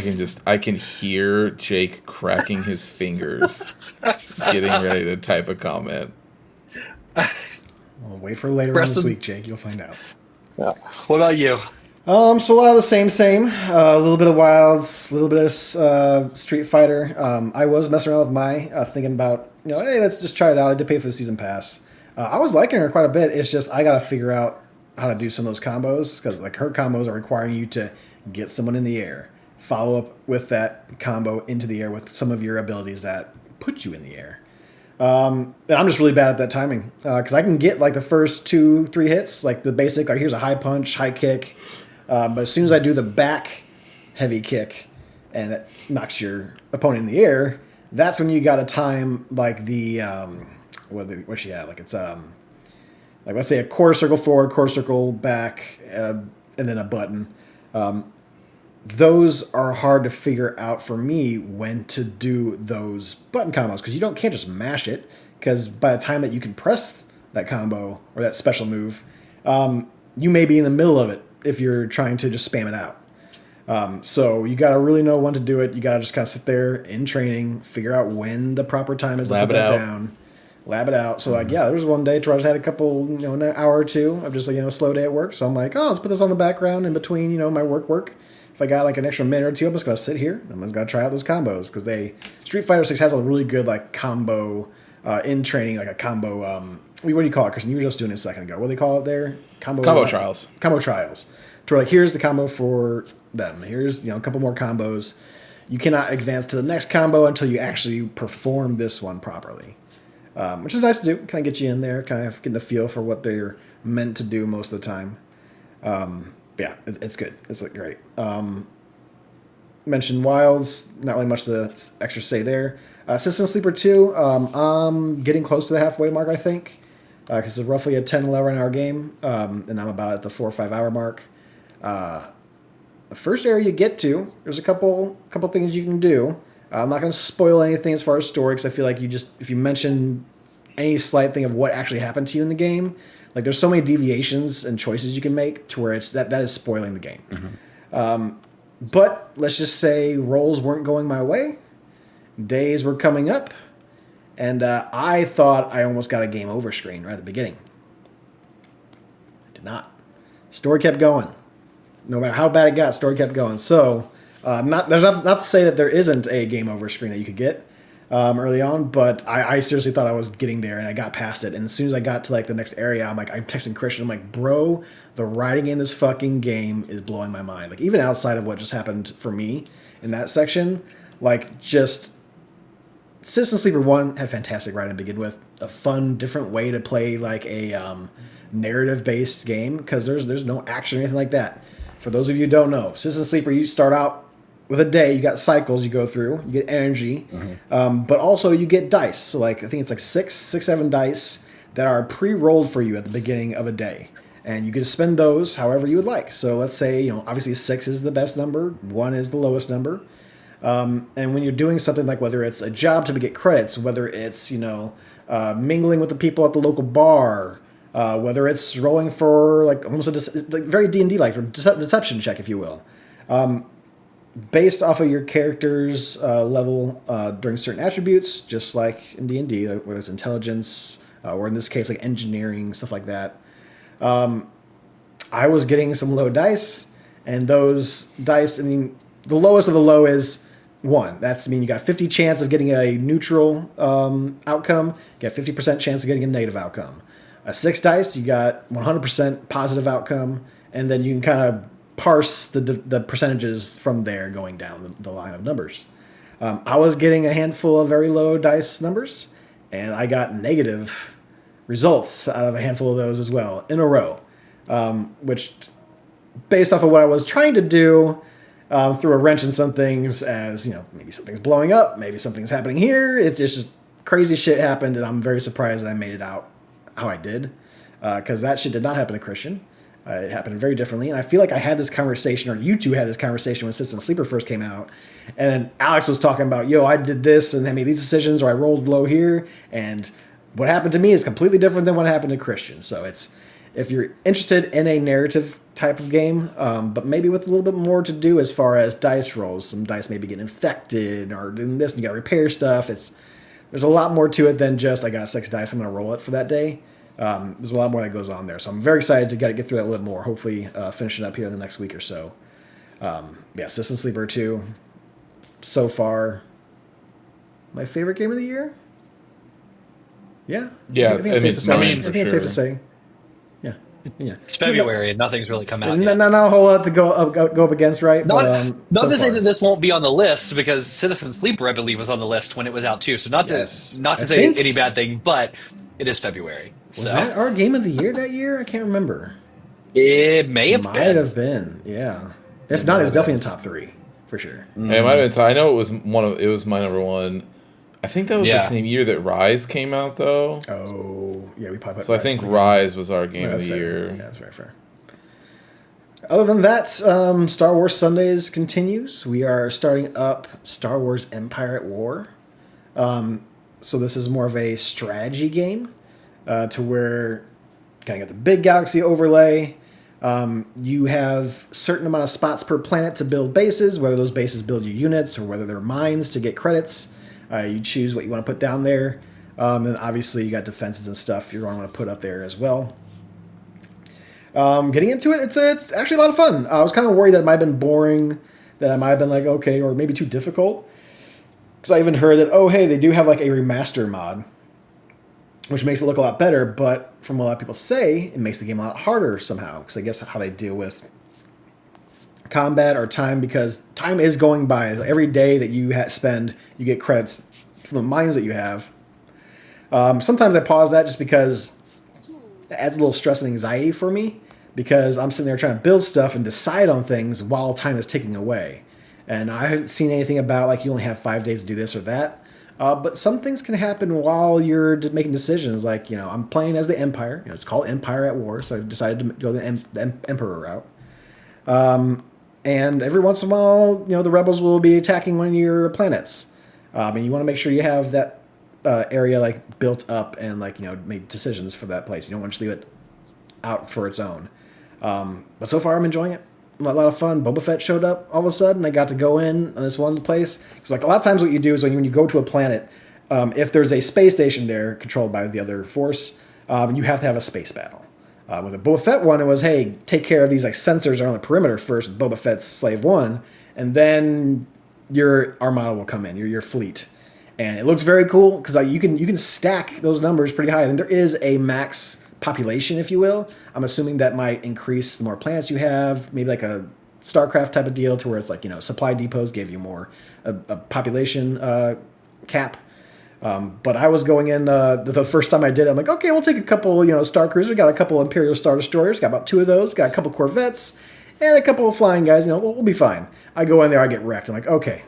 I can hear Jake cracking his fingers, getting ready to type a comment. We'll wait for later on this Preston, week, Jake. You'll find out. yeah. What about you? So a lot of the same. A little bit of Wilds, a little bit of Street Fighter. I was messing around with thinking about, hey, let's just try it out. I did pay for the season pass. I was liking her quite a bit. It's just I got to figure out how to do some of those combos, because like her combos are requiring you to get someone in the air, follow up with that combo into the air with some of your abilities that put you in the air. And I'm just really bad at that timing, because I can get like the first 2-3 hits, like the basic, like here's a high punch, high kick. But as soon as I do the back heavy kick and it knocks your opponent in the air, that's when you got to time like what she had, like it's like let's say a quarter circle forward, quarter circle back, and then a button. Those are hard to figure out for me when to do those button combos, because can't just mash it, because by the time that you can press that combo or that special move, you may be in the middle of it if you're trying to just spam it out. So you got to really know when to do it. You got to just kind of sit there in training, figure out when the proper time is to Lab put it that out. down, lab it out. So like, yeah, there was one day where I just had a couple, an hour or two of just like, a slow day at work. So I'm like, oh, let's put this on the background in between, my work. If I got like an extra minute or two, I'm just gonna sit here. I'm just gonna try out those combos, because Street Fighter 6 has a really good like combo in training, like a combo. What do you call it, Christian? You were just doing it a second ago. What do they call it there? Combo trials. Combo trials. To where, like, here's the combo for them. Here's a couple more combos. You cannot advance to the next combo until you actually perform this one properly, which is nice to do. Kind of get you in there, kind of getting a feel for what they're meant to do most of the time. Yeah, it's good. It's like great. Mentioned Wilds, not really much to extra say there. Citizen Sleeper 2, I'm getting close to the halfway mark, I think. Because it's roughly a 10, 11 hour game, and I'm about at the 4 or 5 hour mark. The first area you get to, there's a couple things you can do. I'm not going to spoil anything as far as story, because I feel like if you mention any slight thing of what actually happened to you in the game, like there's so many deviations and choices you can make to where it's that is spoiling the game. Mm-hmm. But let's just say rolls weren't going my way, days were coming up, and I thought I almost got a game over screen right at the beginning. I did not. Story kept going. No matter how bad it got, story kept going. So, not to say that there isn't a game over screen that you could get early on, but I seriously thought I was getting there, and I got past it. And as soon as I got to like the next area, I'm texting Christian. I'm like, bro, the writing in this fucking game is blowing my mind. Like, even outside of what just happened for me in that section, like, just Citizen Sleeper 1 had fantastic writing to begin with. A fun, different way to play like a narrative-based game, because there's no action or anything like that. For those of you who don't know, Citizen Sleeper, you start out with a day, you got cycles you go through, you get energy, but also you get dice. So like I think it's like six, 7 dice that are pre-rolled for you at the beginning of a day. And you get to spend those however you would like. So let's say, obviously 6 is the best number, 1 is the lowest number. And when you're doing something like whether it's a job to get credits, whether it's, mingling with the people at the local bar, whether it's rolling for like almost like very D&D like deception check, if you will, based off of your character's level during certain attributes, just like in D&D, like whether it's intelligence or in this case like engineering, stuff like that. I was getting some low dice, and those dice, the lowest of the low is 1. That's you got 50 chance of getting a neutral outcome, you got 50% chance of getting a negative outcome. A 6 dice, you got 100% positive outcome, and then you can kind of parse the percentages from there going down the line of numbers. I was getting a handful of very low dice numbers, and I got negative results out of a handful of those as well in a row, which, based off of what I was trying to do, threw a wrench in some things, as maybe something's blowing up, maybe something's happening here. It's just crazy shit happened, and I'm very surprised that I made it out how I did, because that shit did not happen to Christian. It happened very differently, and I feel like I had this conversation, or you two had this conversation when Citizen Sleeper first came out, and then Alex was talking about, I did this, and I made these decisions, or I rolled low here, and what happened to me is completely different than what happened to Christian. So if you're interested in a narrative type of game, but maybe with a little bit more to do as far as dice rolls, some dice maybe get infected, or doing this, and you got to repair stuff. There's a lot more to it than just I got 6 dice, I'm going to roll it for that day. There's a lot more that goes on there. So I'm very excited to get through that a little more, hopefully finish it up here in the next week or so. Citizen Sleeper 2, so far, my favorite game of the year? Yeah. Yeah, I think it's safe to say. Yeah. It's February and nothing's really come out yet. Not a whole lot to go up against, right? Not So to say far. that this won't be on the list, because Citizen Sleeper, I believe, was on the list when it was out too. So not to I say think- any bad thing, but it is February. Was So that our game of the year that year? I can't remember. it may have Might been. have been, yeah. If not, it's definitely in top 3 for sure. Yeah, it might have been. I know it was my number one. I think that was the same year that Rise came out, though. Oh, yeah, we probably. So I think Rise was our game of the year. Yeah, that's very fair. Other than that, Star Wars Sundays continues. We are starting up Star Wars Empire at War. So this is more of a strategy game, to where kind of got the big galaxy overlay. You have a certain amount of spots per planet to build bases, whether those bases build you units or whether they're mines to get credits. You choose what you want to put down there. And obviously you got defenses and stuff you're going to want to put up there as well. Getting into it, it's actually a lot of fun. I was kind of worried that it might have been boring, that I might have been like, okay, or maybe too difficult. Because I even heard that, hey, they do have like a remaster mod, which makes it look a lot better, but from what a lot of people say, it makes the game a lot harder somehow, because I guess how they deal with combat or time, because time is going by. Every day that you spend, you get credits from the mines that you have. Sometimes I pause that just because it adds a little stress and anxiety for me, because I'm sitting there trying to build stuff and decide on things while time is ticking away. And I haven't seen anything about like you only have 5 days to do this or that. But some things can happen while you're making decisions. Like, I'm playing as the Empire. It's called Empire at War, so I've decided to go the Emperor route. And every once in a while, the rebels will be attacking one of your planets. And you want to make sure you have that area like built up and like, make decisions for that place. You don't want to just leave it out for its own. But so far I'm enjoying it. A lot of fun. Boba Fett showed up all of a sudden. I got to go in on this one place. So like a lot of times what you do is when you go to a planet, if there's a space station there controlled by the other force, you have to have a space battle. With the Boba Fett one, it was, hey, take care of these like sensors around the perimeter first, Boba Fett's Slave 1, and then your armada will come in, your fleet. And it looks very cool because you can stack those numbers pretty high. And there is a max population, if you will. I'm assuming that might increase the more planets you have, maybe like a StarCraft type of deal to where it's like, supply depots give you more a population cap. But I was going in the first time I did it, I'm like, okay, we'll take a couple, Star Cruisers, got a couple Imperial Star Destroyers, got about 2 of those, got a couple Corvettes, and a couple of flying guys, we'll be fine. I go in there, I get wrecked. I'm like, okay,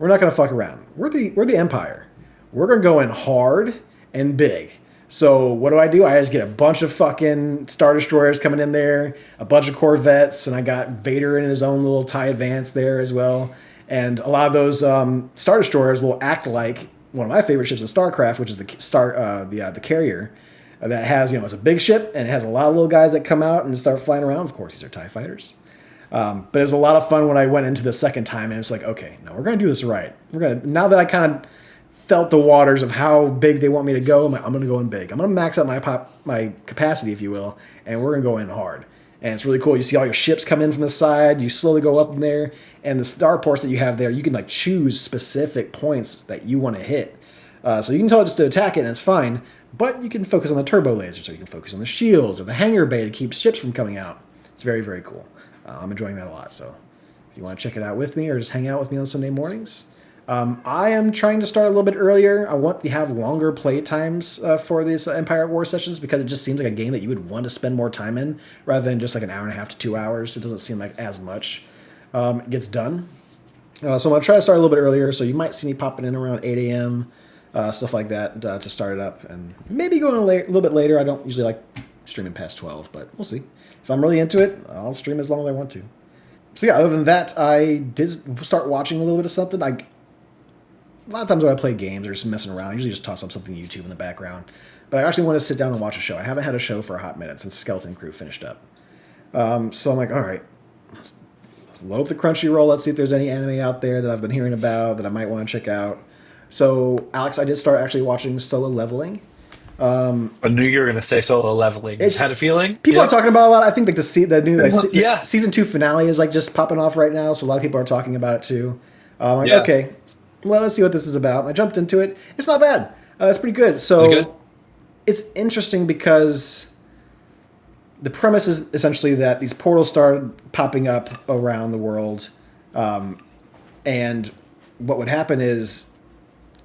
we're not going to fuck around. We're the Empire. We're going to go in hard and big. So what do? I just get a bunch of fucking Star Destroyers coming in there, a bunch of Corvettes, and I got Vader in his own little TIE Advance there as well. And a lot of those Star Destroyers will act like one of my favorite ships in StarCraft, which is the carrier that has, it's a big ship and it has a lot of little guys that come out and start flying around. Of course, these are TIE fighters. But it was a lot of fun when I went into the second time, and it's like, okay, no, we're going to do this right. Now that I kind of felt the waters of how big they want me to go, I'm going to go in big. I'm going to max out my capacity, if you will, and we're going to go in hard. And it's really cool. You see all your ships come in from the side. You slowly go up in there, and the starports that you have there, you can like choose specific points that you want to hit. So you can tell it just to attack it, and it's fine. But you can focus on the turbo laser, so you can focus on the shields or the hangar bay to keep ships from coming out. It's very, very cool. I'm enjoying that a lot. So if you want to check it out with me or just hang out with me on Sunday mornings, I am trying to start a little bit earlier. I want to have longer play times for these Empire at War sessions because it just seems like a game that you would want to spend more time in rather than just like an hour and a half to 2 hours. It doesn't seem like as much gets done. So I'm going to try to start a little bit earlier. So you might see me popping in around 8 a.m., stuff like that to start it up. And maybe going a little bit later. I don't usually like streaming past 12, but we'll see. If I'm really into it, I'll stream as long as I want to. So yeah, other than that, I did start watching a little bit of something. A lot of times when I play games or just messing around, I usually just toss up something YouTube in the background. But I actually want to sit down and watch a show. I haven't had a show for a hot minute since Skeleton Crew finished up. So I'm like, all right, let's load up the Crunchyroll. Let's see if there's any anime out there that I've been hearing about that I might want to check out. So, Alex, I did start actually watching Solo Leveling. I knew you were going to say Solo Leveling. I had a feeling. People are talking about it a lot. I think like Yeah. season 2 finale is like just popping off right now, so a lot of people are talking about it too. Yeah. Okay, well, let's see what this is about. And I jumped into it. It's not bad. It's pretty good. So It's good? it's interesting because the premise is essentially that these portals started popping up around the world, and what would happen is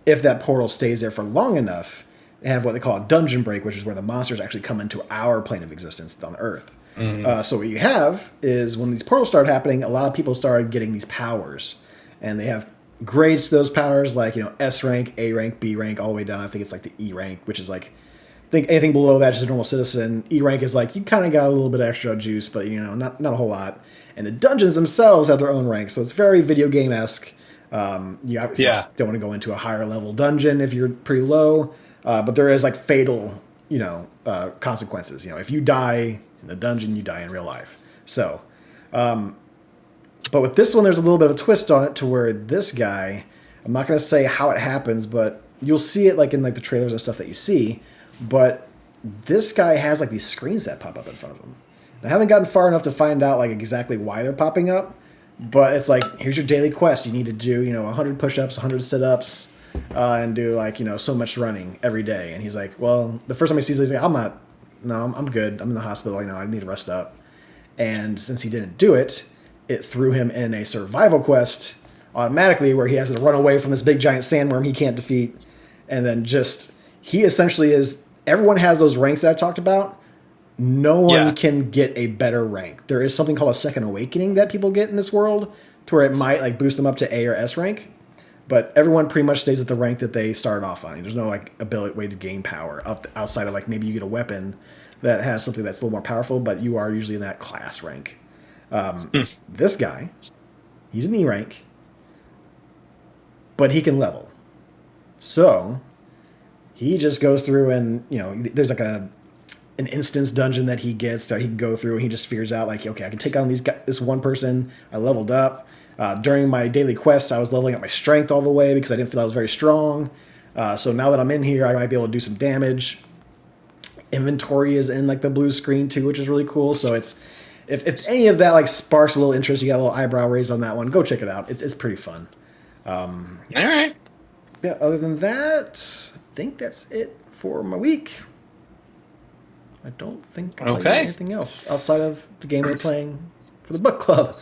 if that portal stays there for long enough, they have what they call a dungeon break, which is where the monsters actually come into our plane of existence on Earth. Mm-hmm. So what you have is when these portals started happening, a lot of people started getting these powers, and they have grades to those powers, like S rank, A rank, B rank, all the way down. I think it's like the E rank, which is like, I think anything below that is just a normal citizen. E rank is like you kind of got a little bit of extra juice, but not a whole lot. And the dungeons themselves have their own ranks, so it's very video game esque. You obviously don't want to go into a higher level dungeon if you're pretty low, but there is like fatal, consequences. If you die in the dungeon, you die in real life. So, but with this one, there's a little bit of a twist on it to where this guy, I'm not going to say how it happens, but you'll see it like in like the trailers and stuff that you see. But this guy has like these screens that pop up in front of him. I haven't gotten far enough to find out like exactly why they're popping up, but it's like, here's your daily quest. You need to do 100 push-ups, 100 sit-ups, and do like so much running every day. And he's like, well, the first time he sees it, he's like, I'm good. I'm in the hospital. I need to rest up. And since he didn't do it, it threw him in a survival quest automatically where he has to run away from this big giant sandworm he can't defeat. And then he essentially is, everyone has those ranks that I talked about. No one can get a better rank. There is something called a second awakening that people get in this world to where it might like boost them up to A or S rank. But everyone pretty much stays at the rank that they started off on. There's no like ability way to gain power outside of like maybe you get a weapon that has something that's a little more powerful, but you are usually in that class rank. This guy, he's an E rank, but he can level. So he just goes through and there's like an instance dungeon that he gets that he can go through, and he just figures out like, okay, I can take on this one person. I leveled up. During my daily quests, I was leveling up my strength all the way because I didn't feel I was very strong. So now that I'm in here, I might be able to do some damage. Inventory is in like the blue screen too, which is really cool. So it's if any of that like sparks a little interest, you got a little eyebrow raised on that one, go check it out. It's pretty fun. All right. Yeah. Other than that, I think that's it for my week. I don't think I'm playing anything else outside of the game we're playing for the book club.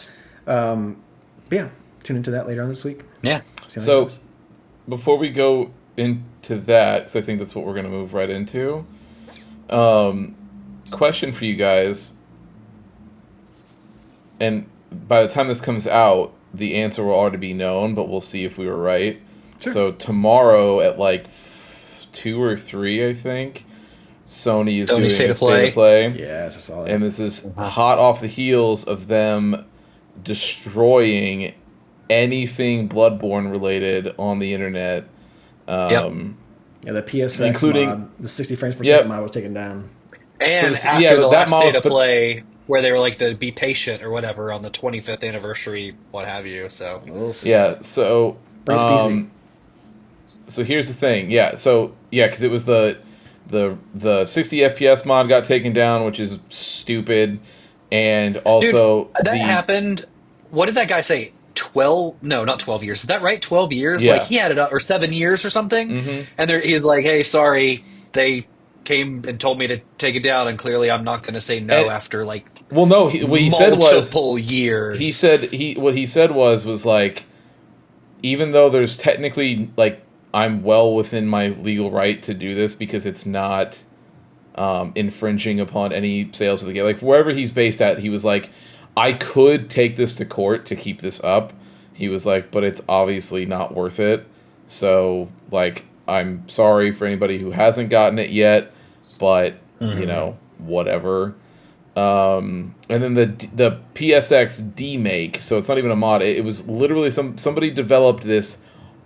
But yeah, tune into that later on this week. Yeah. So before we go into that, because I think that's what we're going to move right into, question for you guys. And by the time this comes out, the answer will already be known, but we'll see if we were right. Sure. So tomorrow at like 2 or 3, I think, Sony is Sony doing State a of State of Play. Play. Yes, I saw that. And this is hot off the heels of them destroying anything Bloodborne related on the internet. Yep. Yeah, the PSX including mod, the 60 frames per second yep. mod was taken down. So And this, after the that last State model, of but Play, where they were like the be patient or whatever on the 25th anniversary, what have you. So We'll see. yeah. So Bring it to PC. so here's the thing. Yeah. So yeah, because it was the 60 FPS mod got taken down, which is stupid, and dude, also that the happened. What did that guy say? 12? No, not 12 years. Is that right? 12 years? Like yeah. he had it up, or 7 years or something. Mm-hmm. And he's like, hey, sorry. They came and told me to take it down. And clearly I'm not going to say no And after like well, no, what he said was multiple years. what he said was like, even though there's technically like I'm well within my legal right to do this because it's not infringing upon any sales of the game. Like wherever he's based at, he was like, I could take this to court to keep this up. He was like, but it's obviously not worth it. So like, I'm sorry for anybody who hasn't gotten it yet, but you Mhm. know, whatever. And then the PSX demake, so it's not even a mod. It was literally somebody developed this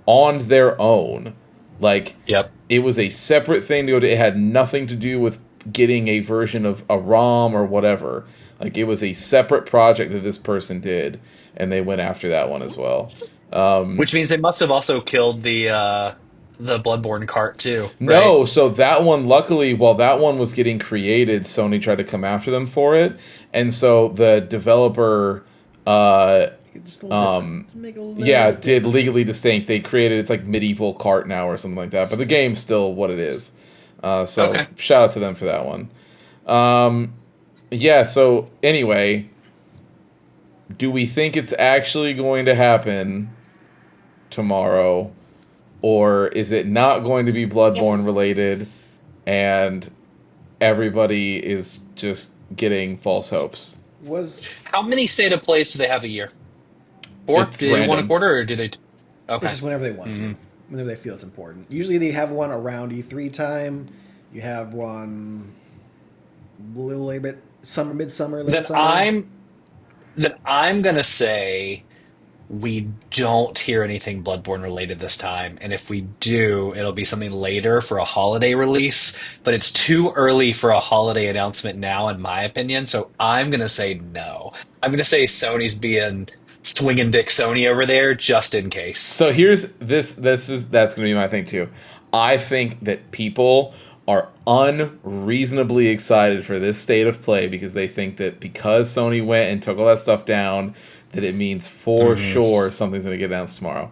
on their own. Like Yep. it was a separate thing to go to. It had nothing to do with getting a version of a ROM or whatever. Like it was a separate project that this person did, and they went after that one as well. Which means they must have also killed the Bloodborne cart too, right? No, so that one, luckily, while that one was getting created, Sony tried to come after them for it, and so the developer, It's a little different. Make it a little yeah, bit did Legally Distinct. They created it's like medieval cart now or something like that, but the game's still what it is. So Okay. shout out to them for that one. Yeah. So anyway, do we think it's actually going to happen tomorrow? Or is it not going to be Bloodborne related and everybody is just getting false hopes? was How many State of Plays do they have a year? 4? It's Do they do one a random. quarter or do they? It's Okay. just whenever they want to, whenever they feel it's important. Usually they have one around E3 time. You have one a little bit summer, midsummer, late Then summer. I'm gonna say we don't hear anything Bloodborne related this time, and if we do, it'll be something later for a holiday release. But it's too early for a holiday announcement now, in my opinion. So I'm gonna say no. I'm gonna say Sony's being swinging Dick Sony over there just in case. So here's this that's going to be my thing too. I think that people are unreasonably excited for this state of play because they think that because Sony went and took all that stuff down that it means for sure something's going to get announced tomorrow.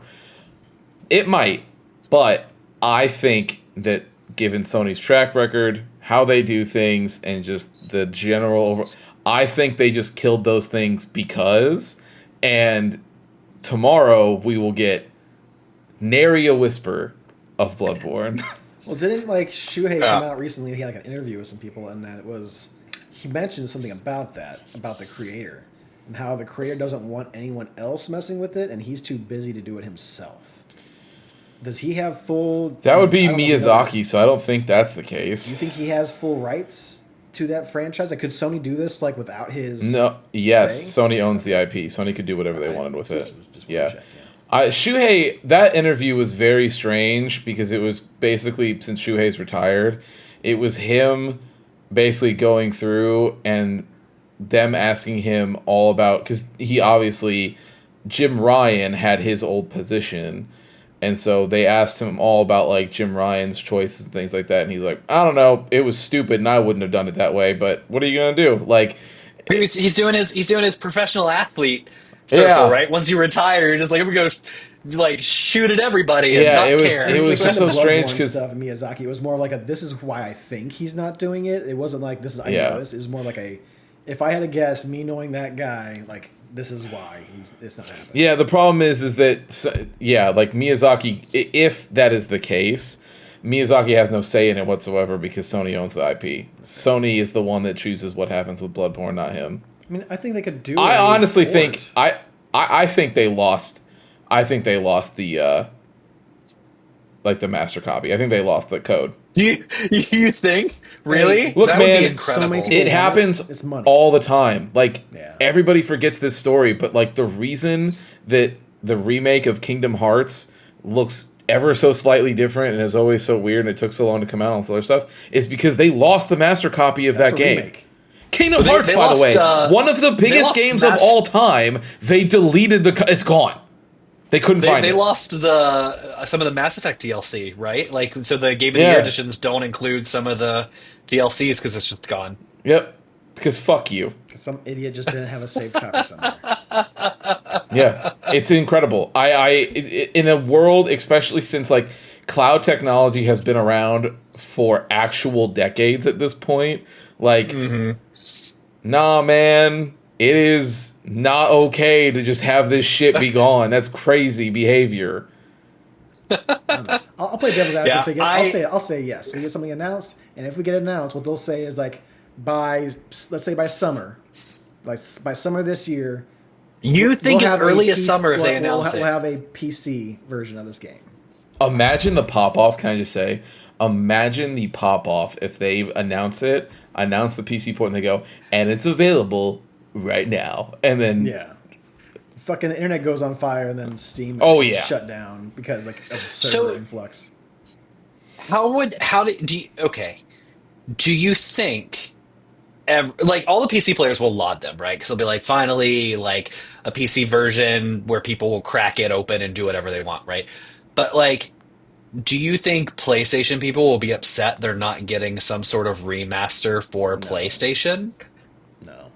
It might, but I think that given Sony's track record, how they do things, and just the general, I think they just killed those things because, and tomorrow we will get nary a whisper of Bloodborne. Well, didn't like Shuhei Yeah. come out recently? He had like an interview with some people, and that it was he mentioned something about that, about the creator, and how the creator doesn't want anyone else messing with it, and he's too busy to do it himself. Does he have full? That would be I don't know if you know that. Miyazaki, so I don't think that's the Do you case. think he has full rights to that franchise? Like, could Sony do this like without his? No, yes, say? Sony owns the IP. Sony could do whatever they wanted with it. Just wanted to Yeah. check, Shuhei, that interview was very strange because it was basically, since Shuhei's retired, it was him basically going through and them asking him all about, because he obviously, Jim Ryan had his old position, and so they asked him all about like Jim Ryan's choices and things like that, and he's like, I don't know, it was stupid and I wouldn't have done it that way, but what are you gonna do? Like, He's doing his professional athlete circle, yeah. right? Once you retire, you're just like, I'm gonna go like shoot at everybody and Yeah, not it was- care. it was Like, just the so strange Bloodborne 'cause- stuff in Miyazaki, it was more like a this is why I think he's not doing it. It wasn't like this is I Yeah. know this. It was more like a if I had to guess, me knowing that guy, like this is why it's not happening. Yeah, the problem is that like Miyazaki, if that is the case, Miyazaki has no say in it whatsoever because Sony owns the IP. Sony is the one that chooses what happens with Bloodborne, not him. I mean, I think they could do. I a honestly port. think I think they lost. I think they lost the like the master copy. I think they lost the code. You think? Hey, Really? Look, That would be man, so many incredible. people it want happens It's money. all the time. Like, Yeah. everybody forgets this story, but like the reason that the remake of Kingdom Hearts looks ever so slightly different and is always so weird and it took so long to come out and all this other stuff is because they lost the master copy of That's that a game. remake. Kingdom But they Hearts, they by the lost way, one of the they biggest lost games of Mass all time, they deleted it's gone. They couldn't find they it. lost the some of the Mass Effect DLC, right? Like so the Game of the Year Yeah. editions don't include some of the DLCs because it's just gone. Yep. Because fuck you. Because some idiot just didn't have a saved copy somewhere. Yeah, it's incredible. In a world, especially since like cloud technology has been around for actual decades at this point, like, Hmm. nah, man, it is not okay to just have this shit be gone. That's crazy behavior. I don't know. I'll play devil's advocate. Yeah, Figure. I'll say yes. We get something announced, and if we get it announced, what they'll say is like by let's say by summer, like by summer this year, you we'll think as have early as summer if they announce we'll it. have a PC version of this game. Imagine the pop off. Can I just say? Imagine the pop off if they announce it, announce the PC port, and they go, and it's available right now, and then Yeah. Fucking the internet goes on fire, and then Steam oh gets yeah, shut down because like of server So influx. do you okay? Do you think like all the PC players will laud them, right? Because they'll be like, finally, like a PC version where people will crack it open and do whatever they want, right? But like, do you think PlayStation people will be upset they're not getting some sort of remaster for No, PlayStation? no.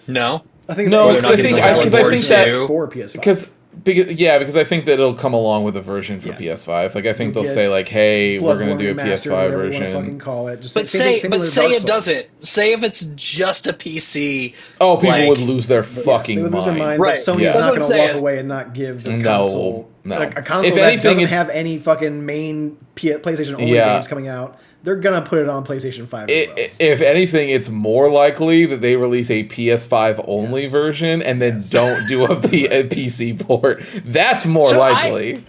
No, I think no, or they're the because not I getting think like a Valve because I Bloodborne think version that two. for PS5. because I think that it'll come along with a version for Yes. PS5. Like I think You'll they'll say get like, "Hey, we're gonna Bloodborne do a remastered, PS5 whatever you want to fucking version." call it. Just But same thing with say Dark it Souls. doesn't. Say if it's just a PC, Oh, people would like lose their Yes, they fucking would lose their mind. mind, but right. Sony's Yeah. That's not what I'm going to walk saying. away and not give the No, console no. like a If console that anything, doesn't it's have any fucking main PlayStation only yeah. games coming out. They're gonna put it on PlayStation 5 as well. If anything, it's more likely that they release a PS5 only Yes. version and then Yes. don't do a PC port. That's more So likely.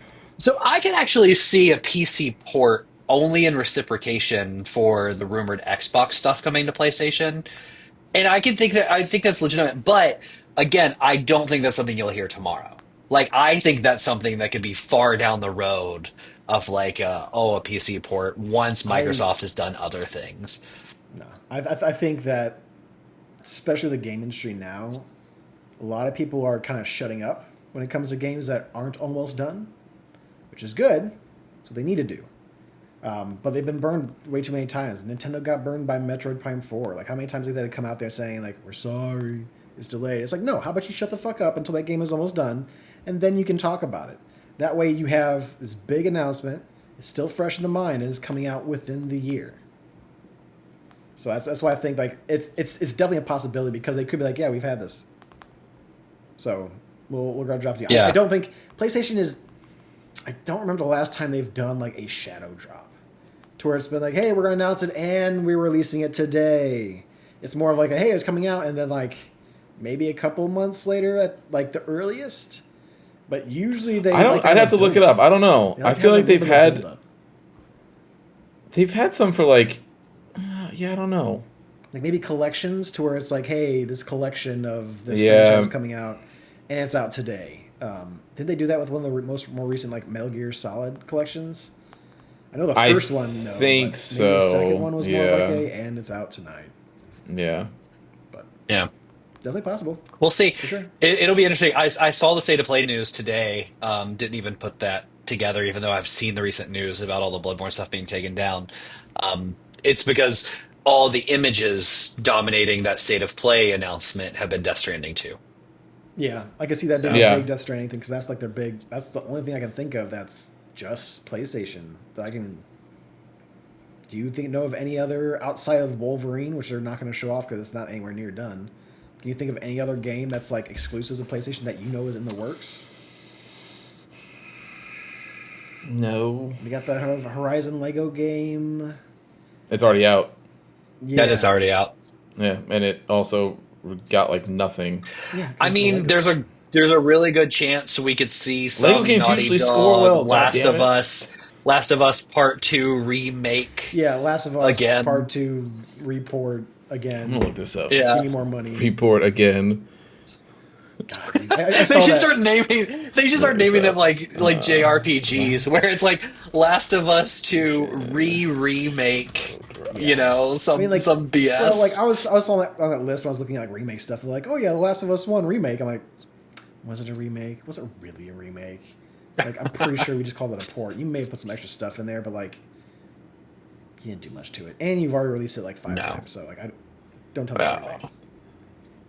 I can actually see a PC port only in reciprocation for the rumored Xbox stuff coming to PlayStation. And I think that's legitimate, but again, I don't think that's something you'll hear tomorrow. Like I think that's something that could be far down the road of like a PC port once I Microsoft has done other things. no, I think that especially the game industry now, a lot of people are kind of shutting up when it comes to games that aren't almost done, which is good. That's what they need to do. But they've been burned way too many times. Nintendo got burned by Metroid Prime 4. Like, how many times did they come out there saying, like, we're sorry, it's delayed? It's like, no, how about you shut the fuck up until that game is almost done, and then you can talk about it. That way you have this big announcement, it's still fresh in the mind, and it's coming out within the year. So that's why I think, like, it's definitely a possibility, because they could be like, yeah, we've had this. So we're going to drop the... I Yeah. don't think... PlayStation is... I don't remember the last time they've done, like, a shadow drop to where it's been like, hey, we're going to announce it and we're releasing it today. It's more of like, hey, it's coming out, and then like maybe a couple months later at like the earliest. But usually they. I don't. Like I'd have to look it up. I don't know. They I to feel have like a they've little bit of had build-up. some for like. Yeah, I don't know. Like maybe collections to where it's like, hey, this collection of this Yeah. franchise is coming out, and it's out today. Did they do that with one of the more recent like Metal Gear Solid collections? I know the I first one, no. think but maybe the so, second one was more of like yeah. and it's out tonight. Yeah. But Yeah. definitely possible. We'll see. sure. It'll be interesting. I saw the state of play news today. Didn't even put that together, even though I've seen the recent news about all the Bloodborne stuff being taken down. It's because all the images dominating that state of play announcement have been Death Stranding 2. Yeah, I can see that being Yeah. a big Death Stranding thing because that's like their big. That's the only thing I can think of that's just PlayStation that I can. Do you know of any other outside of Wolverine, which they're not going to show off because it's not anywhere near done? Can you think of any other game that's like exclusive to PlayStation that you know is in the works? No. We got the Horizon Lego game. It's already out. Yeah, That is already out. Yeah, and it also got like nothing. Yeah, I it's mean, Lego. there's a really good chance we could see some Lego games Naughty usually Dog, score well, Last goddammit. of Us, Last of Us Part 2 remake Yeah, Last of Us again. Part 2 report I'm gonna again. look this up. Give Yeah. me more money. Report again. God, dude. I They saw should that. start naming they should Look start this naming them up. like JRPGs where it's like Last of Us 2 Shit. remake, Yeah. I mean, like, some bro, like BS. I was on that list when I was looking at like remake stuff. They're like, oh yeah, The Last of Us One remake. I'm like, was it a remake? Was it really a remake? Like, I'm pretty sure we just called it a port. You may have put some extra stuff in there, but like, you didn't do much to it, and you've already released it like 5 times. So like, I don't tell me it's a remake. Oh,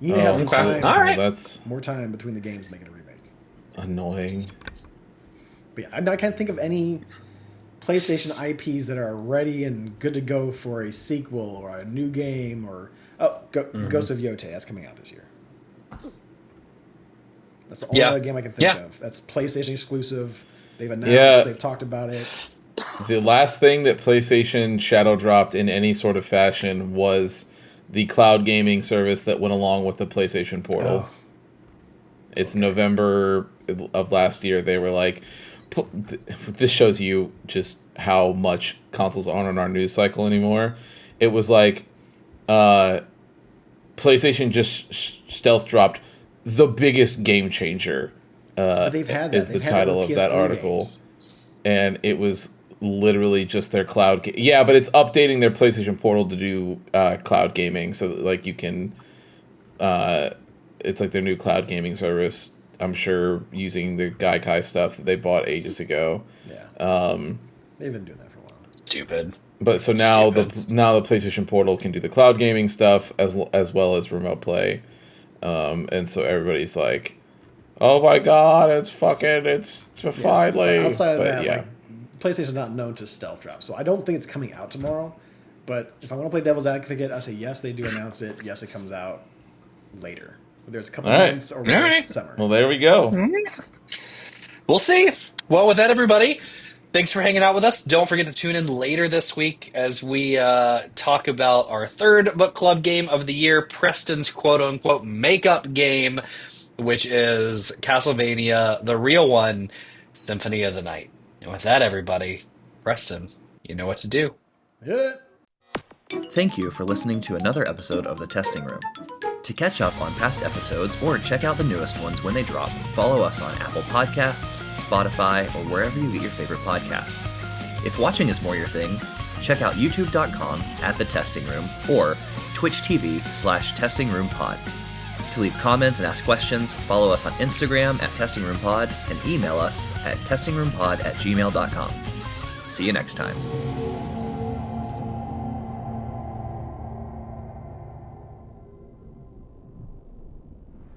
You need to have some okay. time, All right. That's more time between the games making a remake. annoying. But yeah, I can't think of any PlayStation IPs that are ready and good to go for a sequel or a new game or Ghost of Yotei. That's coming out this year. That's the only Yeah. other game I can think Yeah. of. That's PlayStation exclusive. They've announced. Yeah. They've talked about it. The last thing that PlayStation shadow dropped in any sort of fashion was the cloud gaming service that went along with the PlayStation Portal. Oh. It's November of last year. They were like, this shows you just how much consoles aren't on our news cycle anymore. It was like, PlayStation just stealth dropped the biggest game changer. But they've had that. Is the They've had it title with of that PS3 article. games. And it was literally just their cloud. Yeah, but it's updating their PlayStation Portal to do cloud gaming, so that, like, you can. It's like their new cloud gaming service. I'm sure using the Gaikai stuff that they bought ages ago. Yeah. They've been doing that for a while. Stupid. But so now the Stupid. PlayStation Portal can do the cloud gaming stuff as well as remote play, and so everybody's like, "Oh my god, it's finally!" Outside of but that, yeah. like, PlayStation's not known to stealth drop, so I don't think it's coming out tomorrow. But if I want to play devil's advocate, I say yes, they do announce it. Yes, it comes out later. Whether it's a couple All right. months or whether it's summer. Well, there we go. We'll see. Well, with that, everybody, thanks for hanging out with us. Don't forget to tune in later this week as we talk about our third book club game of the year, Preston's quote-unquote makeup game, which is Castlevania, the real one, Symphony of the Night. And with that, everybody, Preston, you know what to do. Hit it. Thank you for listening to another episode of The Testing Room. To catch up on past episodes or check out the newest ones when they drop, follow us on Apple Podcasts, Spotify, or wherever you get your favorite podcasts. If watching is more your thing, check out youtube.com/thetestingroom or Twitch TV/testingroompod. To leave comments and ask questions, follow us on Instagram @testingroompod and email us at testingroompod@gmail.com. See you next time.